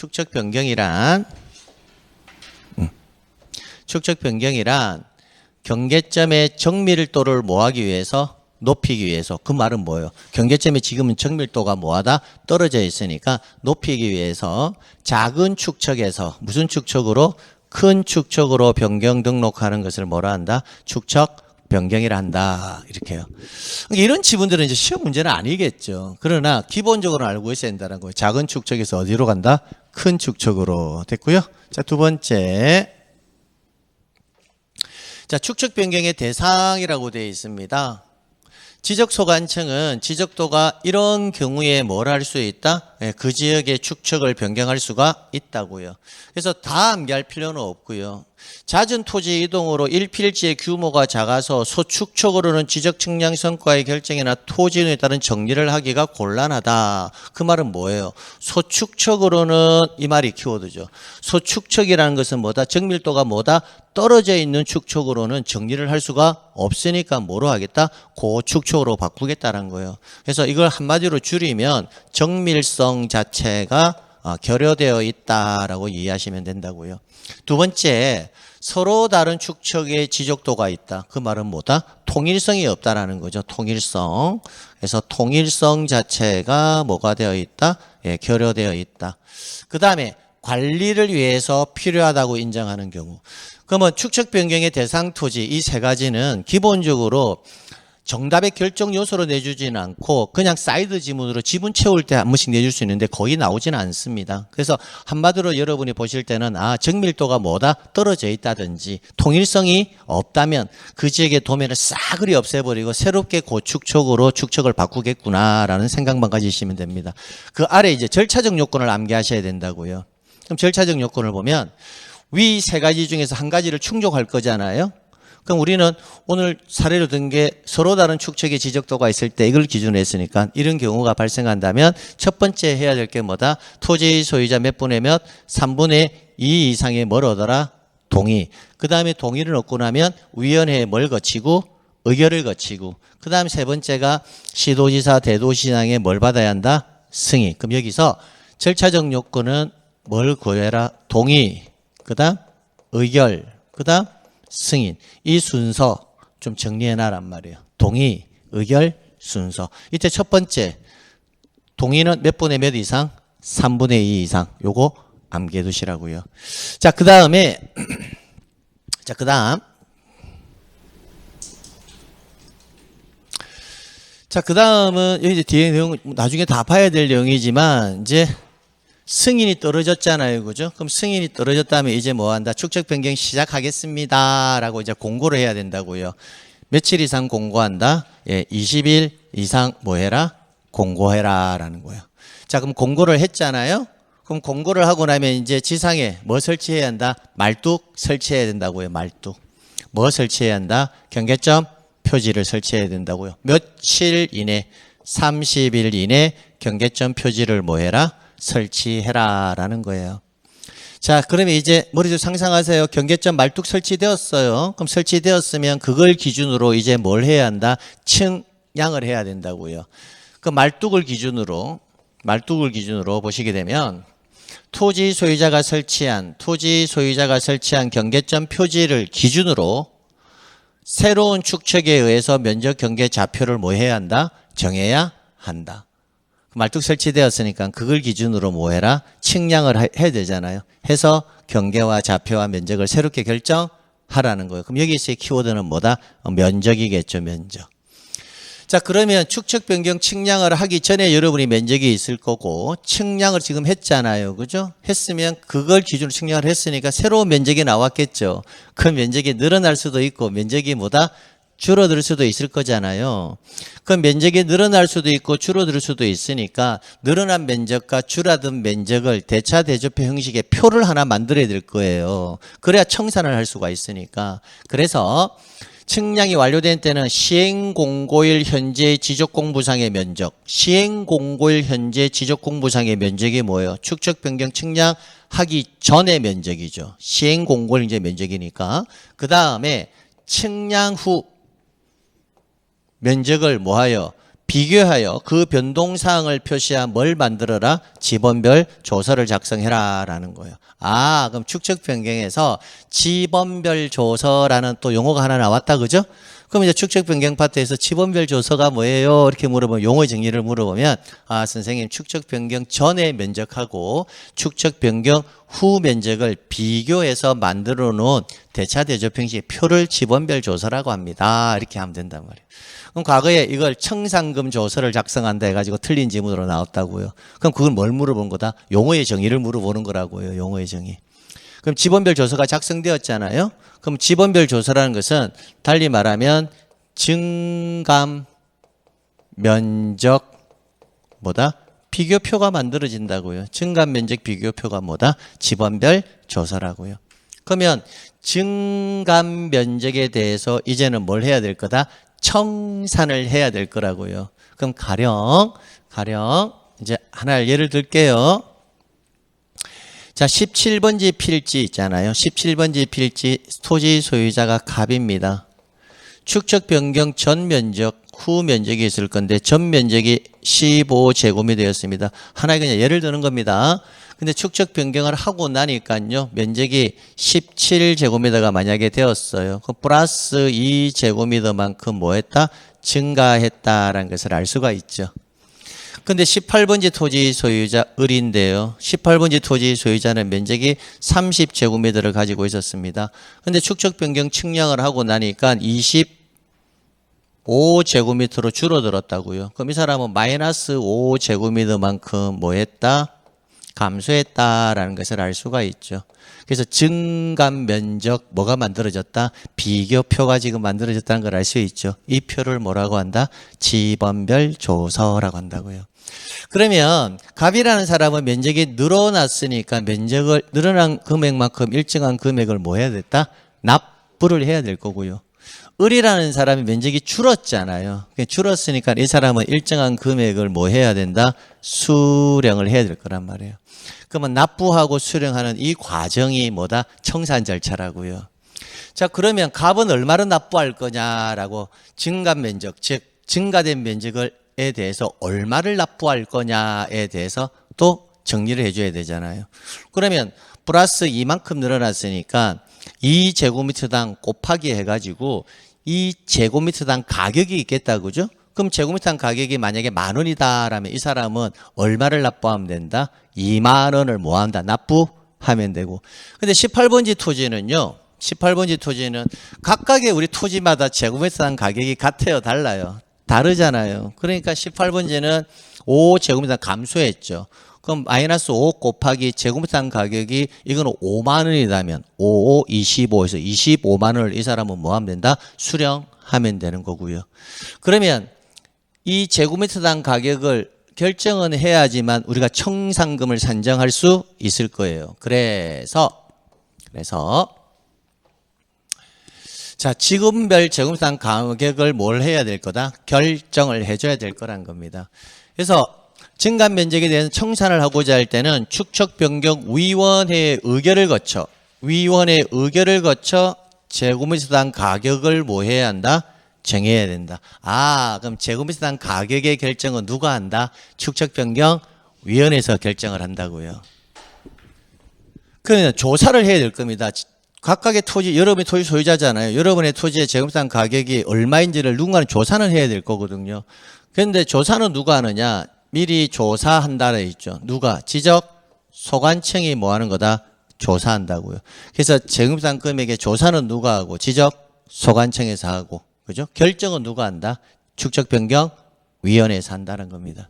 경계점의 정밀도를 뭐하기 위해서? 높이기 위해서. 그 말은 뭐예요? 경계점이 지금은 정밀도가 뭐하다? 떨어져 있으니까 높이기 위해서 작은 축척에서 무슨 축척으로? 큰 축척으로 변경 등록하는 것을 뭐라 한다? 축척 변경이라 한다. 이렇게요. 이런 지분들은 이제 시험 문제는 아니겠죠. 그러나 기본적으로 알고 있어야 된다는 거예요. 작은 축척에서 어디로 간다? 큰 축척으로. 됐고요. 자, 두 번째. 자, 축척 변경의 대상이라고 되어 있습니다. 지적소관청은 지적도가 이런 경우에 뭘 할 수 있다? 그 지역의 축척을 변경할 수가 있다고요. 그래서 다 암기할 필요는 없고요. 잦은 토지 이동으로 1필지의 규모가 작아서 소축척으로는 지적 측량 성과의 결정이나 토지에 따른 정리를 하기가 곤란하다. 그 말은 뭐예요? 소축척으로는 이 말이 키워드죠. 소축척이라는 것은 뭐다? 정밀도가 뭐다? 떨어져 있는 축척으로는 정리를 할 수가 없으니까 뭐로 하겠다? 고축척으로 바꾸겠다는 거예요. 그래서 이걸 한마디로 줄이면 정밀성 자체가 결여되어 있다라고 이해하시면 된다고요. 두 번째, 서로 다른 축척의 지적도가 있다. 그 말은 뭐다? 통일성이 없다라는 거죠. 통일성. 그래서 통일성 자체가 뭐가 되어 있다? 결여되어 있다. 그 다음에 관리를 위해서 필요하다고 인정하는 경우. 그러면 축척 변경의 대상 토지 이 세 가지는 기본적으로 정답의 결정 요소로 내주지는 않고 그냥 사이드 지문으로 지분 채울 때 한 번씩 내줄 수 있는데 거의 나오지는 않습니다. 그래서 한마디로 여러분이 보실 때는 정밀도가 뭐다? 떨어져 있다든지 통일성이 없다면 그 지역의 도면을 싸그리 없애버리고 새롭게 고축척으로 축척을 바꾸겠구나라는 생각만 가지시면 됩니다. 그 아래 이제 절차적 요건을 암기하셔야 된다고요. 그럼 절차적 요건을 보면 위 세 가지 중에서 한 가지를 충족할 거잖아요. 그럼 우리는 오늘 사례로 든 게 서로 다른 축척의 지적도가 있을 때 이걸 기준으로 했으니까 이런 경우가 발생한다면 첫 번째 해야 될 게 뭐다? 토지 소유자 몇 분의 몇? 3분의 2 이상의 뭘 얻어라? 동의. 그 다음에 동의를 얻고 나면 위원회에 뭘 거치고? 의결을 거치고. 그 다음 세 번째가 시도지사, 대도시장에 뭘 받아야 한다? 승인. 그럼 여기서 절차적 요건은 뭘 구해라? 동의, 그 다음 의결, 그 다음 승인. 이 순서 좀 정리해놔란 말이에요. 동의, 의결, 순서. 이때 첫 번째 동의는 몇 분의 몇 이상? 3분의 2 이상. 요거 암기해 두시라고요. 자, 그 다음에 자, 그 다음 자, 그 다음은 여기 이제 뒤에 내용 나중에 다 봐야 될 내용이지만 이제 승인이 떨어졌잖아요. 그죠? 그럼 승인이 떨어졌다면 이제 뭐 한다? 축적 변경 시작하겠습니다. 라고 이제 공고를 해야 된다고요. 며칠 이상 공고한다? 예, 20일 이상 뭐 해라? 공고해라. 라는 거예요. 자, 그럼 공고를 했잖아요. 그럼 공고를 하고 나면 이제 지상에 뭐 설치해야 한다? 말뚝 설치해야 된다고요. 말뚝. 뭐 설치해야 한다? 경계점 표지를 설치해야 된다고요. 며칠 이내, 30일 이내 경계점 표지를 뭐 해라? 설치해라 라는 거예요. 자, 그러면 이제 머릿속 상상하세요. 경계점 말뚝 설치되었어요. 그럼 설치되었으면 그걸 기준으로 이제 뭘 해야 한다? 측량을 해야 된다고요. 그 말뚝을 기준으로 보시게 되면 토지 소유자가 설치한 경계점 표지를 기준으로 새로운 축척에 의해서 면적 경계 좌표를 뭐 해야 한다? 정해야 한다. 말뚝 설치되었으니까 그걸 기준으로 뭐 해라? 측량을 해야 되잖아요. 해서 경계와 좌표와 면적을 새롭게 결정하라는 거예요. 그럼 여기서의 키워드는 뭐다? 면적이겠죠, 면적. 자, 그러면 축척 변경 측량을 하기 전에 여러분이 면적이 있을 거고 측량을 지금 했잖아요. 그죠? 했으면 그걸 기준으로 측량을 했으니까 새로운 면적이 나왔겠죠. 그 면적이 늘어날 수도 있고 면적이 뭐다? 줄어들 수도 있을 거잖아요. 그 면적이 늘어날 수도 있고 줄어들 수도 있으니까 늘어난 면적과 줄어든 면적을 대차 대조표 형식의 표를 하나 만들어야 될 거예요. 그래야 청산을 할 수가 있으니까. 그래서 측량이 완료된 때는 시행공고일 현재 지적공부상의 면적. 시행공고일 현재 지적공부상의 면적이 뭐예요? 축적 변경 측량하기 전의 면적이죠. 시행공고일 이제 면적이니까. 그 다음에 측량 후 면적을 뭐하여? 비교하여 그 변동사항을 표시한 뭘 만들어라? 지번별 조서를 작성해라 라는 거예요. 아, 그럼 축적 변경에서 지번별 조서라는 또 용어가 하나 나왔다, 그죠? 그럼 이제 축적 변경 파트에서 지번별 조서가 뭐예요? 이렇게 물어보면 용어 정의를 물어보면 아, 선생님 축적 변경 전의 면적하고 축적 변경 후 면적을 비교해서 만들어 놓은 대차 대조표 형식의 표를 지번별 조서라고 합니다. 이렇게 하면 된단 말이에요. 그럼 과거에 이걸 청산금 조서를 작성한다 해가지고 틀린 지문으로 나왔다고요. 그럼 그건 뭘 물어본 거다? 용어의 정의를 물어보는 거라고요. 용어의 정의. 그럼 지번별 조서가 작성되었잖아요. 그럼 지번별 조서라는 것은 달리 말하면 증감 면적 뭐다? 비교표가 만들어진다고요. 증감 면적 비교표가 뭐다? 지번별 조서라고요. 그러면 증감 면적에 대해서 이제는 뭘 해야 될 거다? 청산을 해야 될 거라고요. 그럼 가령 이제 하나 예를 들게요. 자, 17번지 필지 있잖아요. 17번지 필지 토지 소유자가 갑입니다. 축척 변경 전 면적, 후 면적이 있을 건데 전 면적이 15제곱미터였습니다. 하나의 그냥 예를 드는 겁니다. 근데 축척 변경을 하고 나니까요. 면적이 17제곱미터가 만약에 되었어요. 그 플러스 2제곱미터만큼 뭐 했다? 증가했다라는 것을 알 수가 있죠. 근데 18번지 토지 소유자 을인데요. 18번지 토지 소유자는 면적이 30제곱미터를 가지고 있었습니다. 근데 축척 변경 측량을 하고 나니까 25제곱미터로 줄어들었다고요. 그럼 이 사람은 마이너스 5제곱미터만큼 뭐 했다? 감소했다라는 것을 알 수가 있죠. 그래서 증감 면적 뭐가 만들어졌다? 비교표가 지금 만들어졌다는 걸 알 수 있죠. 이 표를 뭐라고 한다? 지번별 조서라고 한다고요. 그러면 갑이라는 사람은 면적이 늘어났으니까 면적을 늘어난 금액만큼 일정한 금액을 뭐 해야 됐다? 납부를 해야 될 거고요. 을이라는 사람이 면적이 줄었잖아요. 줄었으니까 이 사람은 일정한 금액을 뭐 해야 된다? 수령을 해야 될 거란 말이에요. 그러면 납부하고 수령하는 이 과정이 뭐다? 청산 절차라고요. 자, 그러면 갑은 얼마를 납부할 거냐라고 증감 면적, 즉 증가된 면적에 대해서 얼마를 납부할 거냐에 대해서 또 정리를 해줘야 되잖아요. 그러면 플러스 이만큼 늘어났으니까 2제곱미터당 곱하기 해가지고 2제곱미터당 가격이 있겠다, 그죠? 그럼 제곱미터당 가격이 만약에 10,000원이다라면 이 사람은 얼마를 납부하면 된다? 20,000원을 뭐 한다? 납부하면 되고. 근데 18번지 토지는요. 18번지 토지는 각각의 우리 토지마다 제곱미터당 가격이 같아요, 달라요? 다르잖아요. 그러니까 18번지는 5제곱미터 감소했죠. 그럼 마이너스 5 곱하기 제곱미터 가격이 이거는 5만 원이라면 5, 5, 25에서 25만 원을 이 사람은 뭐 하면 된다? 수령하면 되는 거고요. 그러면 이 제곱미터당 가격을 결정은 해야지만 우리가 청산금을 산정할 수 있을 거예요. 그래서 자, 지금별 제곱미터당 가격을 뭘 해야 될 거다? 결정을 해줘야 될 거란 겁니다. 그래서 증감 면적에 대해서 청산을 하고자 할 때는 축척변경위원회의 의결을 거쳐 제곱미터당 가격을 뭐 해야 한다? 정해야 된다. 아, 그럼 제곱미터당 가격의 결정은 누가 한다? 축척변경위원회에서 결정을 한다고요. 그러면 조사를 해야 될 겁니다. 각각의 토지, 여러분의 토지 소유자잖아요. 여러분의 토지의 제곱미터당 가격이 얼마인지를 누군가는 조사는 해야 될 거거든요. 그런데 조사는 누가 하느냐? 미리 조사한다라 있죠. 누가? 지적소관청이 뭐 하는 거다? 조사한다고요. 그래서 제곱미터당 금액의 조사는 누가 하고 지적소관청에서 하고, 그죠? 결정은 누가 한다? 축척변경위원회에서 한다는 겁니다.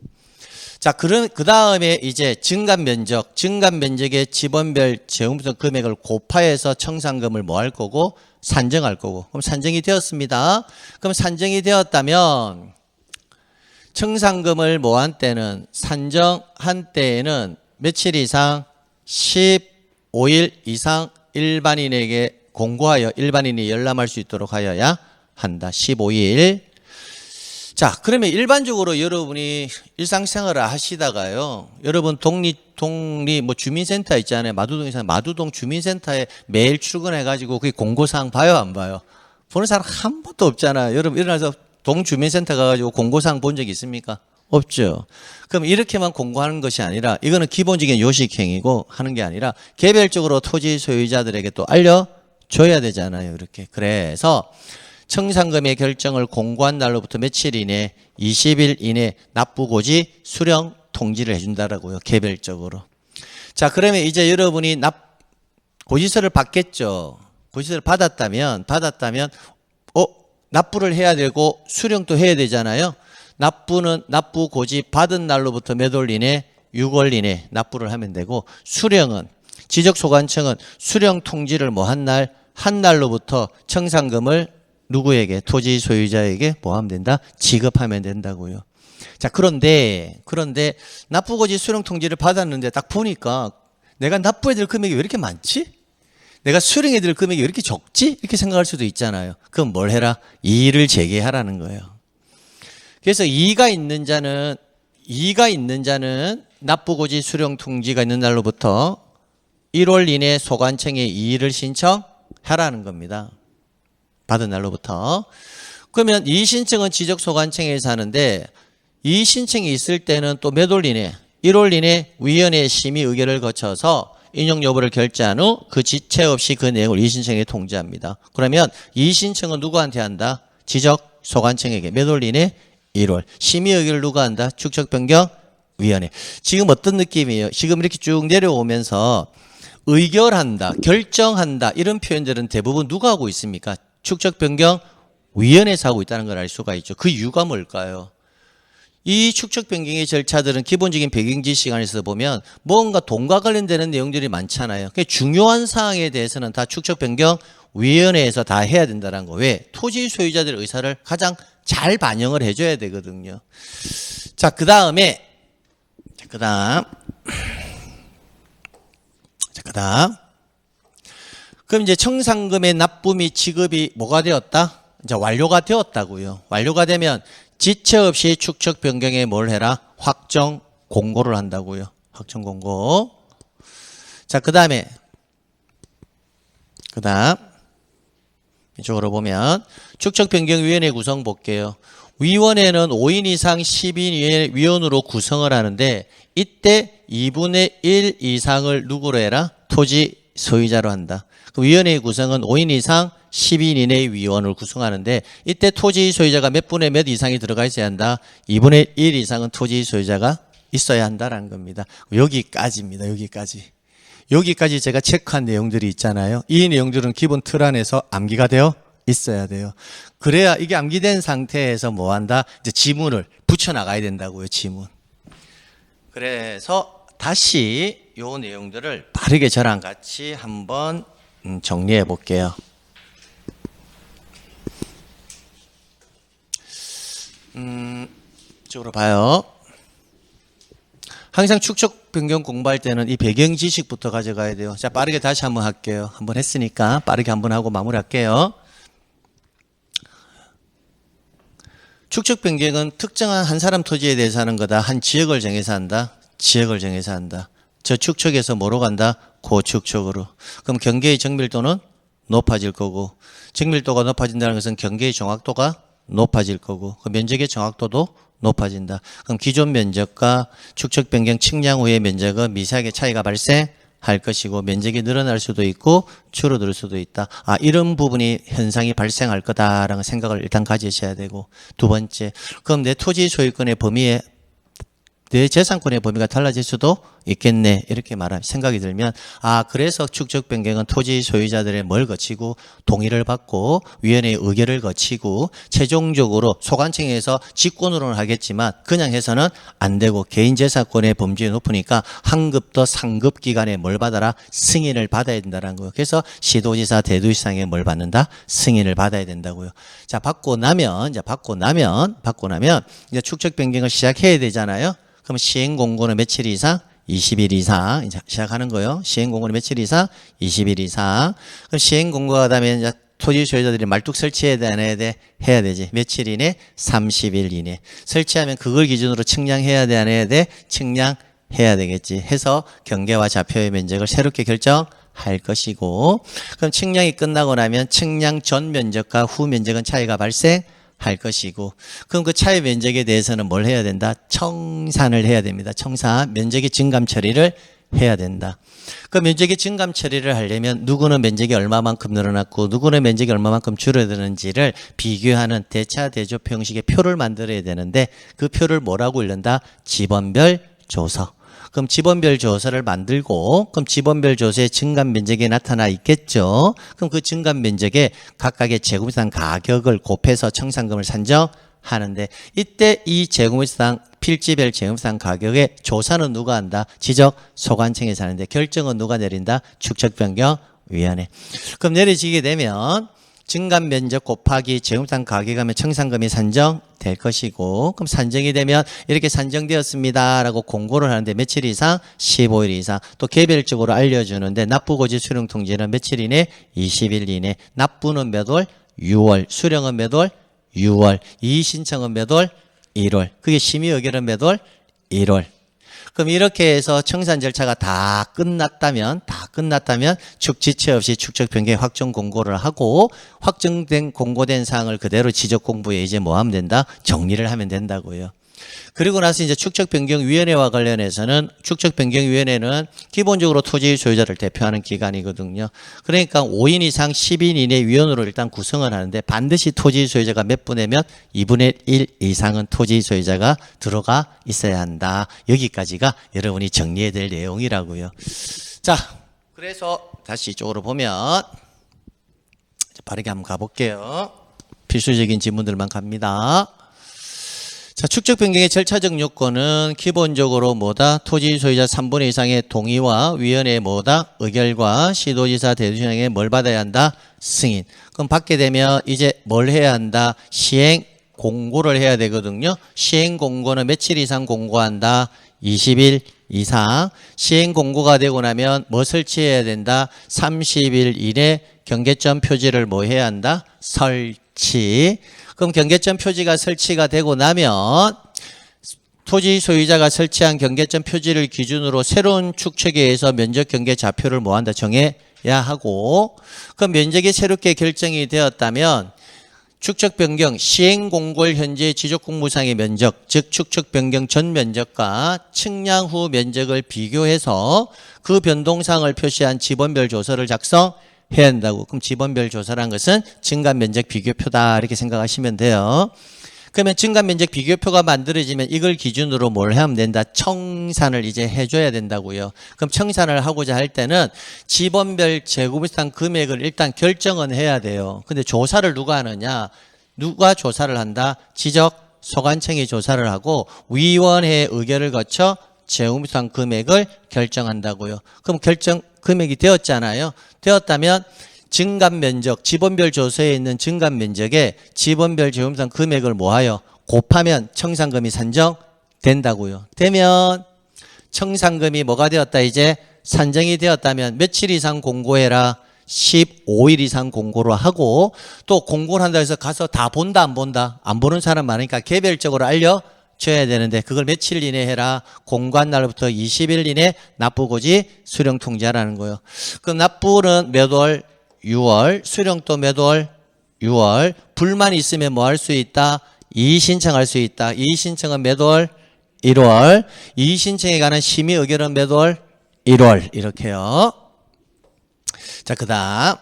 자, 그 다음에 이제 증감면적의 지번별 제곱미터 금액을 곱하여서 청산금을 뭐 할 거고? 산정할 거고. 그럼 산정이 되었습니다. 그럼 산정이 되었다면 청산금을 뭐 한 때는 산정한 때에는 며칠 이상 15일 이상 일반인에게 공고하여 일반인이 열람할 수 있도록 하여야 한다. 15일. 자, 그러면 일반적으로 여러분이 일상생활을 하시다가요. 여러분 뭐 주민센터 있잖아요. 마두동 주민센터에 매일 출근해가지고 그게 공고사항 봐요, 안 봐요? 보는 사람 한 번도 없잖아요. 여러분 일어나서 동주민센터 가가지고 공고사항 본 적 있습니까? 없죠. 그럼 이렇게만 공고하는 것이 아니라 이거는 기본적인 요식행위고 하는 게 아니라 개별적으로 토지 소유자들에게 또 알려줘야 되잖아요. 이렇게. 그래서 청산금의 결정을 공고한 날로부터 며칠 이내 20일 이내 납부고지 수령 통지를 해준다라고요. 개별적으로. 자, 그러면 이제 여러분이 고지서를 받겠죠. 고지서를 받았다면 납부를 해야 되고 수령도 해야 되잖아요. 납부 고지 받은 날로부터 몇 월 이내? 6월 이내 납부를 하면 되고, 수령은 지적소관청은 수령 통지를 뭐 한 날로부터 청산금을 누구에게? 토지 소유자에게 뭐 하면 된다? 지급하면 된다고요. 자, 그런데 납부 고지 수령 통지를 받았는데 딱 보니까 내가 납부해야 될 금액이 왜 이렇게 많지? 내가 수령해야 될 금액이 왜 이렇게 적지? 이렇게 생각할 수도 있잖아요. 그럼 뭘 해라? 이의를 제기하라는 거예요. 그래서 이의가 있는 자는 납부고지 수령 통지가 있는 날로부터 1월 이내 소관청에 이의를 신청하라는 겁니다. 받은 날로부터. 그러면 이의 신청은 지적소관청에서 하는데 이의 신청이 있을 때는 또 몇 월 이내? 1월 이내 위원회 심의 의결을 거쳐서 인용 여부를 결재한 후 그 지체 없이 그 내용을 이의 신청에 통지합니다. 그러면 이의 신청은 누구한테 한다? 지적소관청에게. 몇 월 이내? 1월. 심의 의결을 누가 한다? 축척변경위원회. 지금 어떤 느낌이에요? 지금 이렇게 쭉 내려오면서 의결한다, 결정한다 이런 표현들은 대부분 누가 하고 있습니까? 축척변경위원회에서 하고 있다는 걸 알 수가 있죠. 그 이유가 뭘까요? 이 축척변경의 절차들은 기본적인 배경지 시간에서 보면 뭔가 돈과 관련되는 내용들이 많잖아요. 중요한 사항에 대해서는 다 축척변경위원회에서 다 해야 된다는 거. 왜? 토지 소유자들의 의사를 가장 잘 반영을 해줘야 되거든요. 자, 그 다음. 그럼 이제 청산금의 납부 및 지급이 뭐가 되었다? 이제 완료가 되었다고요. 완료가 되면 지체 없이 축척 변경에 뭘 해라? 확정 공고를 한다고요. 확정 공고. 자, 그다음 이쪽으로 보면 축척 변경 위원회 구성 볼게요. 위원회는 5인 이상 10인 위원으로 구성을 하는데 이때 2분의 1 이상을 누구로 해라? 토지 소유자로 한다. 그럼 위원회의 구성은 5인 이상 10인 이내의 위원을 구성하는데 이때 토지 소유자가 몇 분의 몇 이상이 들어가 있어야 한다. 2분의 1 이상은 토지 소유자가 있어야 한다라는 겁니다. 여기까지입니다. 여기까지 제가 체크한 내용들이 있잖아요. 이 내용들은 기본 틀 안에서 암기가 되어 있어야 돼요. 그래야 이게 암기된 상태에서 뭐 한다? 이제 지문을 붙여 나가야 된다고요. 지문. 그래서 다시 요 내용들을 빠르게 저랑 같이 한번 정리해 볼게요. 이쪽으로 봐요. 항상 축적 변경 공부할 때는 이 배경 지식부터 가져가야 돼요. 자, 빠르게 다시 한번 할게요. 한번 했으니까 빠르게 한번 하고 마무리할게요. 축적 변경은 특정한 한 사람 토지에 대해서 하는 거다. 한 지역을 정해서 한다. 지역을 정해서 한다. 저 축척에서 뭐로 간다? 고축척으로. 그럼 경계의 정밀도는 높아질 거고, 정밀도가 높아진다는 것은 경계의 정확도가 높아질 거고, 그 면적의 정확도도 높아진다. 그럼 기존 면적과 축척 변경 측량 후의 면적은 미세하게 차이가 발생할 것이고, 면적이 늘어날 수도 있고 줄어들 수도 있다. 이런 부분이 현상이 발생할 거다라는 생각을 일단 가지셔야 되고, 두 번째, 그럼 내 토지 소유권의 범위에 내 재산권의 범위가 달라질 수도 있겠네. 이렇게 말하면 생각이 들면 그래서 축적 변경은 토지 소유자들의 뭘 거치고 동의를 받고 위원회의 의결을 거치고 최종적으로 소관청에서 직권으로는 하겠지만 그냥 해서는 안 되고 개인 재산권의 범주가 높으니까 한 급 더 상급 기관에 뭘 받아라? 승인을 받아야 된다는 거예요. 그래서 시도지사 대도시장에 뭘 받는다? 승인을 받아야 된다고요. 자, 받고 나면 이제 축적 변경을 시작해야 되잖아요. 그럼 시행 공고는 며칠 이상? 20일 이상 이제 시작하는 거예요. 시행 공고는 며칠 이상? 20일 이상. 그럼 시행 공고가 되면 이제 토지 소유자들이 말뚝 설치해야 돼, 안 해야 돼? 해야 되지. 며칠 이내? 30일 이내. 설치하면 그걸 기준으로 측량해야 돼, 안 해야 돼? 측량해야 되겠지. 해서 경계와 좌표의 면적을 새롭게 결정할 것이고, 그럼 측량이 끝나고 나면 측량 전 면적과 후 면적은 차이가 발생할 것이고, 그럼 그 차이 면적에 대해서는 뭘 해야 된다? 청산을 해야 됩니다. 청산, 면적의 증감 처리를 해야 된다. 그 면적의 증감 처리를 하려면 누구는 면적이 얼마만큼 늘어났고 누구는 면적이 얼마만큼 줄어드는지를 비교하는 대차대조표 형식의 표를 만들어야 되는데 그 표를 뭐라고 읽는다? 지번별 조서. 그럼 지번별 조서를 만들고 그럼 지번별 조서의 증감 면적이 나타나 있겠죠. 그럼 그 증감 면적에 각각의 제곱미터 가격을 곱해서 청산금을 산정하는데 이때 이 제곱미터 필지별 제곱미터 가격의 조사는 누가 한다? 지적 소관청에서 하는데 결정은 누가 내린다? 축적변경위원회. 그럼 내려지게 되면 증감 면적 곱하기 제곱미터 가격하면 청산금이 산정될 것이고 그럼 산정이 되면 이렇게 산정되었습니다 라고 공고를 하는데 며칠 이상? 15일 이상. 또 개별적으로 알려주는데 납부고지 수령 통지는 며칠 이내? 20일 이내. 납부는 몇 월? 6월. 수령은 몇 월? 6월. 이의신청은 몇 월? 1월. 그게 심의 의결은 몇 월? 1월. 그럼 이렇게 해서 청산 절차가 다 끝났다면 축지체 없이 축적 변경 확정 공고를 하고 확정된 공고된 사항을 그대로 지적 공부에 이제 뭐 하면 된다? 정리를 하면 된다고요. 그리고 나서 이제 축적변경위원회와 관련해서는 축적변경위원회는 기본적으로 토지 소유자를 대표하는 기관이거든요. 그러니까 5인 이상 10인 이내 위원으로 일단 구성을 하는데 반드시 토지 소유자가 몇 분의 몇? 2분의 1 이상은 토지 소유자가 들어가 있어야 한다. 여기까지가 여러분이 정리해야 될 내용이라고요. 자, 그래서 다시 이쪽으로 보면 빠르게 한번 가볼게요. 필수적인 지문들만 갑니다. 자, 축적 변경의 절차적 요건은 기본적으로 뭐다? 토지 소유자 3분의 이상의 동의와 위원회의 뭐다? 의결과 시도지사 대도시장에 뭘 받아야 한다? 승인. 그럼 받게 되면 이제 뭘 해야 한다? 시행 공고를 해야 되거든요. 시행 공고는 며칠 이상 공고한다? 20일 이상. 시행 공고가 되고 나면 뭐 설치해야 된다? 30일 이내 경계점 표지를 뭐 해야 한다? 설치. 그럼 경계점 표지가 설치가 되고 나면 토지 소유자가 설치한 경계점 표지를 기준으로 새로운 축척에 의해서 면적 경계 좌표를 뭐한다? 정해야 하고 그럼 면적이 새롭게 결정이 되었다면 축척 변경 시행 공고일 현재 지적 공무상의 면적, 즉 축척 변경 전 면적과 측량 후 면적을 비교해서 그 변동사항을 표시한 지번별 조서를 작성해야 한다고. 그럼 지번별 조서란 것은 증감 면적 비교표다 이렇게 생각하시면 돼요. 그러면 증감 면적 비교표가 만들어지면 이걸 기준으로 뭘 하면 된다? 청산을 이제 해줘야 된다고요. 그럼 청산을 하고자 할 때는 지번별 제곱미터 금액을 일단 결정은 해야 돼요. 근데 조사를 누가 하느냐? 누가 조사를 한다? 지적 소관청이 조사를 하고 위원회의 의결을 거쳐 제곱미터 금액을 결정한다고요. 그럼 결정 금액이 되었잖아요. 되었다면 증감 면적, 지번별 조서에 있는 증감 면적에 지번별 제곱미터 금액을 모아요. 곱하면 청산금이 산정된다고요. 되면 청산금이 뭐가 되었다? 이제 산정이 되었다면 며칠 이상 공고해라? 15일 이상 공고로 하고, 또 공고를 한다 해서 가서 다 본다 안 본다? 안 보는 사람 많으니까 개별적으로 알려줘야 되는데 그걸 며칠 이내 해라? 공고한 날부터 20일 이내 납부고지 수령 통지하라는 거예요. 그럼 납부는 몇 월? 6월. 수령도 몇 월? 6월. 불만이 있으면 뭐 할 수 있다? 이의 신청할 수 있다. 이의 신청은 몇 월? 1월. 이의 신청에 관한 심의 의결은 몇 월? 1월. 이렇게요. 자, 그 다음.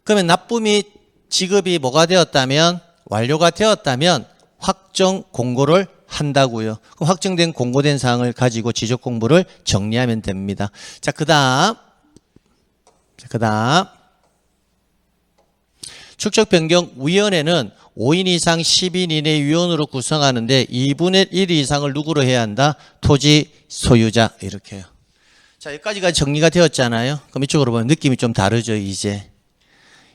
그러면 납부및 지급이 뭐가 되었다면? 완료가 되었다면 확정 공고를 한다고요. 그럼 확정된 공고된 사항을 가지고 지적 공부를 정리하면 됩니다. 자, 그 다음. 축척 변경 위원회는 5인 이상 10인 이내 위원으로 구성하는데 2분의 1 이상을 누구로 해야 한다? 토지 소유자. 이렇게요. 자, 여기까지가 정리가 되었잖아요. 그럼 이쪽으로 보면 느낌이 좀 다르죠, 이제.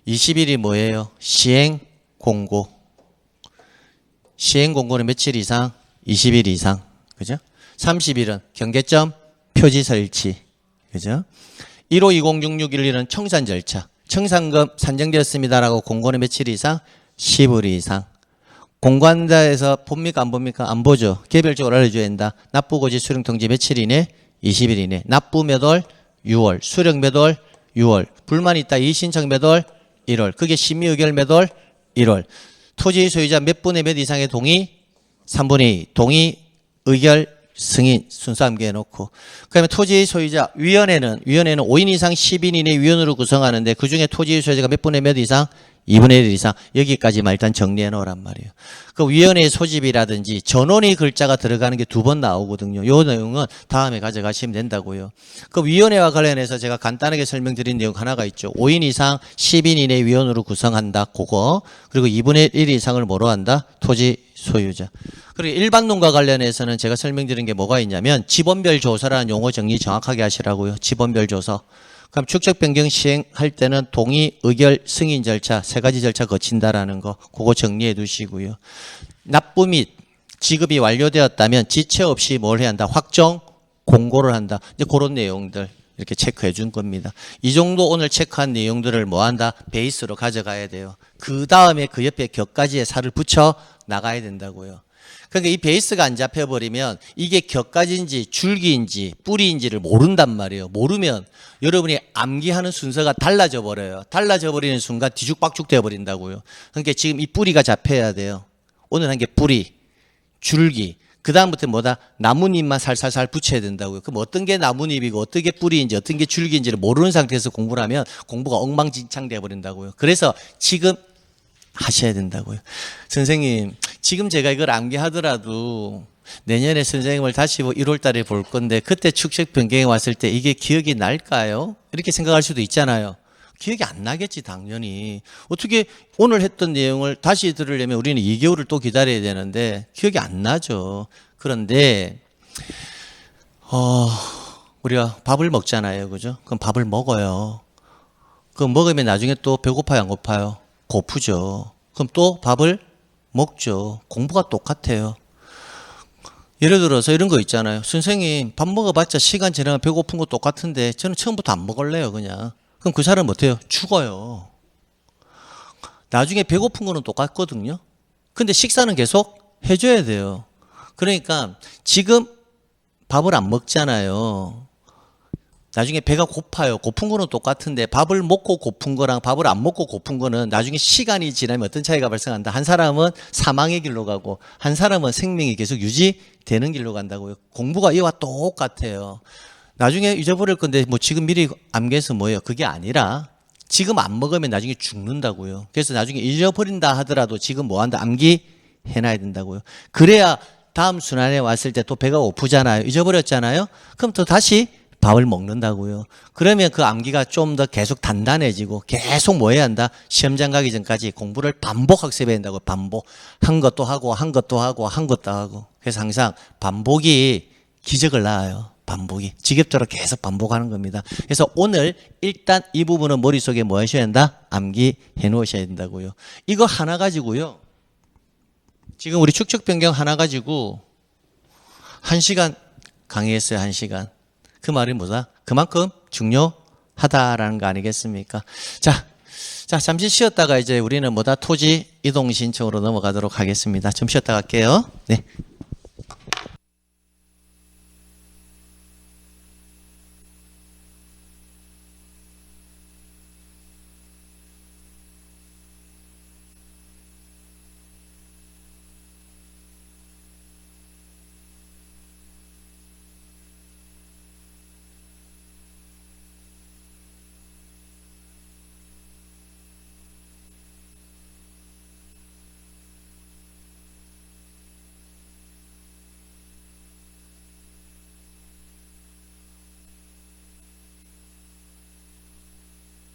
20일이 뭐예요? 시행 공고. 시행 공고는 며칠 이상? 20일 이상. 그죠? 30일은 경계점 표지 설치. 그죠? 15206611은 청산 절차. 청산금 산정되었습니다라고 공고는 며칠 이상? 10일 이상. 공고한다해서 봅니까 안 봅니까? 안 보죠. 개별적으로 알려줘야 된다. 납부고지 수령 통지 며칠 이내? 20일 이내. 납부 몇 월? 6월. 수령 몇 월? 6월. 불만이 있다. 이의 신청 몇 월? 1월. 그게 심의 의결 몇 월? 1월. 토지 소유자 몇 분의 몇 이상의 동의? 3분의 2. 동의, 의결, 승인 순서 함께 해놓고, 그다음에 토지 소유자 위원회는 5인 이상 10인 이내 위원으로 구성하는데 그중에 토지 소유자가 몇 분의 몇 이상? 2분의 1 이상. 여기까지만 일단 정리해 놓으란 말이에요. 그 위원회의 소집이라든지 전원의 글자가 들어가는 게 2번 나오거든요. 요 내용은 다음에 가져가시면 된다고요. 그 위원회와 관련해서 제가 간단하게 설명드린 내용 하나가 있죠. 5인 이상 10인 이내 위원으로 구성한다. 그거. 그리고 2분의 1 이상을 뭐로 한다? 토지 소유자. 그리고 일반론과 관련해서는 제가 설명드린 게 뭐가 있냐면 지번별 조사라는 용어 정리 정확하게 하시라고요. 지번별 조사. 그럼 축척 변경 시행할 때는 동의, 의결, 승인 절차 3가지 절차 거친다라는 거 그거 정리해 두시고요. 납부 및 지급이 완료되었다면 지체 없이 뭘 해야 한다? 확정 공고를 한다. 이제 그런 내용들 이렇게 체크해 준 겁니다. 이 정도 오늘 체크한 내용들을 뭐 한다? 베이스로 가져가야 돼요. 그 다음에 그 옆에 격가지에 살을 붙여 나가야 된다고요. 그러니까 이 베이스가 안 잡혀버리면 이게 격가지인지 줄기인지 뿌리인지를 모른단 말이에요. 모르면 여러분이 암기하는 순서가 달라져 버려요. 달라져 버리는 순간 뒤죽박죽 되어버린다고요. 그러니까 지금 이 뿌리가 잡혀야 돼요. 오늘 한 게 뿌리, 줄기, 그 다음부터 뭐다? 나뭇잎만 살살살 붙여야 된다고요. 그럼 어떤 게 나뭇잎이고 어떤 게 뿌리인지 어떤 게 줄기인지를 모르는 상태에서 공부를 하면 공부가 엉망진창 되어버린다고요. 그래서 지금 하셔야 된다고요. 선생님, 지금 제가 이걸 암기하더라도 내년에 선생님을 다시 1월 달에 볼 건데 그때 축척 변경에 왔을 때 이게 기억이 날까요? 이렇게 생각할 수도 있잖아요. 기억이 안 나겠지 당연히. 어떻게 오늘 했던 내용을 다시 들으려면 우리는 2개월을 또 기다려야 되는데 기억이 안 나죠. 그런데 우리가 밥을 먹잖아요. 그죠? 그럼 밥을 먹어요. 그럼 먹으면 나중에 또 배고파요 안 고파요? 고프죠. 그럼 또 밥을 먹죠. 공부가 똑같아요. 예를 들어서 이런 거 있잖아요. 선생님 밥 먹어봤자 시간 지나면 배고픈 거 똑같은데 저는 처음부터 안 먹을래요 그냥. 그럼 그 사람은 어때요? 죽어요. 나중에 배고픈 거는 똑같거든요. 근데 식사는 계속 해줘야 돼요. 그러니까 지금 밥을 안 먹잖아요. 나중에 배가 고파요. 고픈 거는 똑같은데 밥을 먹고 고픈 거랑 밥을 안 먹고 고픈 거는 나중에 시간이 지나면 어떤 차이가 발생한다. 한 사람은 사망의 길로 가고 한 사람은 생명이 계속 유지되는 길로 간다고요. 공부가 이와 똑같아요. 나중에 잊어버릴 건데 뭐 지금 미리 암기해서 뭐예요? 그게 아니라 지금 안 먹으면 나중에 죽는다고요. 그래서 나중에 잊어버린다 하더라도 지금 뭐 한다? 암기해놔야 된다고요. 그래야 다음 순환에 왔을 때 또 배가 고프잖아요. 잊어버렸잖아요. 그럼 또 다시 밥을 먹는다고요. 그러면 그 암기가 좀 더 계속 단단해지고 계속 뭐 해야 한다? 시험장 가기 전까지 공부를 반복 학습해야 된다고. 반복. 한 것도 하고 한 것도 하고 한 것도 하고. 그래서 항상 반복이 기적을 낳아요. 반복이. 지겹도록 계속 반복하는 겁니다. 그래서 오늘 일단 이 부분은 머릿속에 뭐 하셔야 한다? 암기해 놓으셔야 된다고요. 이거 하나 가지고요. 지금 우리 축적 변경 하나 가지고 1시간 강의했어요. 1시간. 그 말이 뭐다? 그만큼 중요하다라는 거 아니겠습니까? 자, 잠시 쉬었다가 이제 우리는 뭐다? 토지 이동 신청으로 넘어가도록 하겠습니다. 좀 쉬었다 갈게요. 네.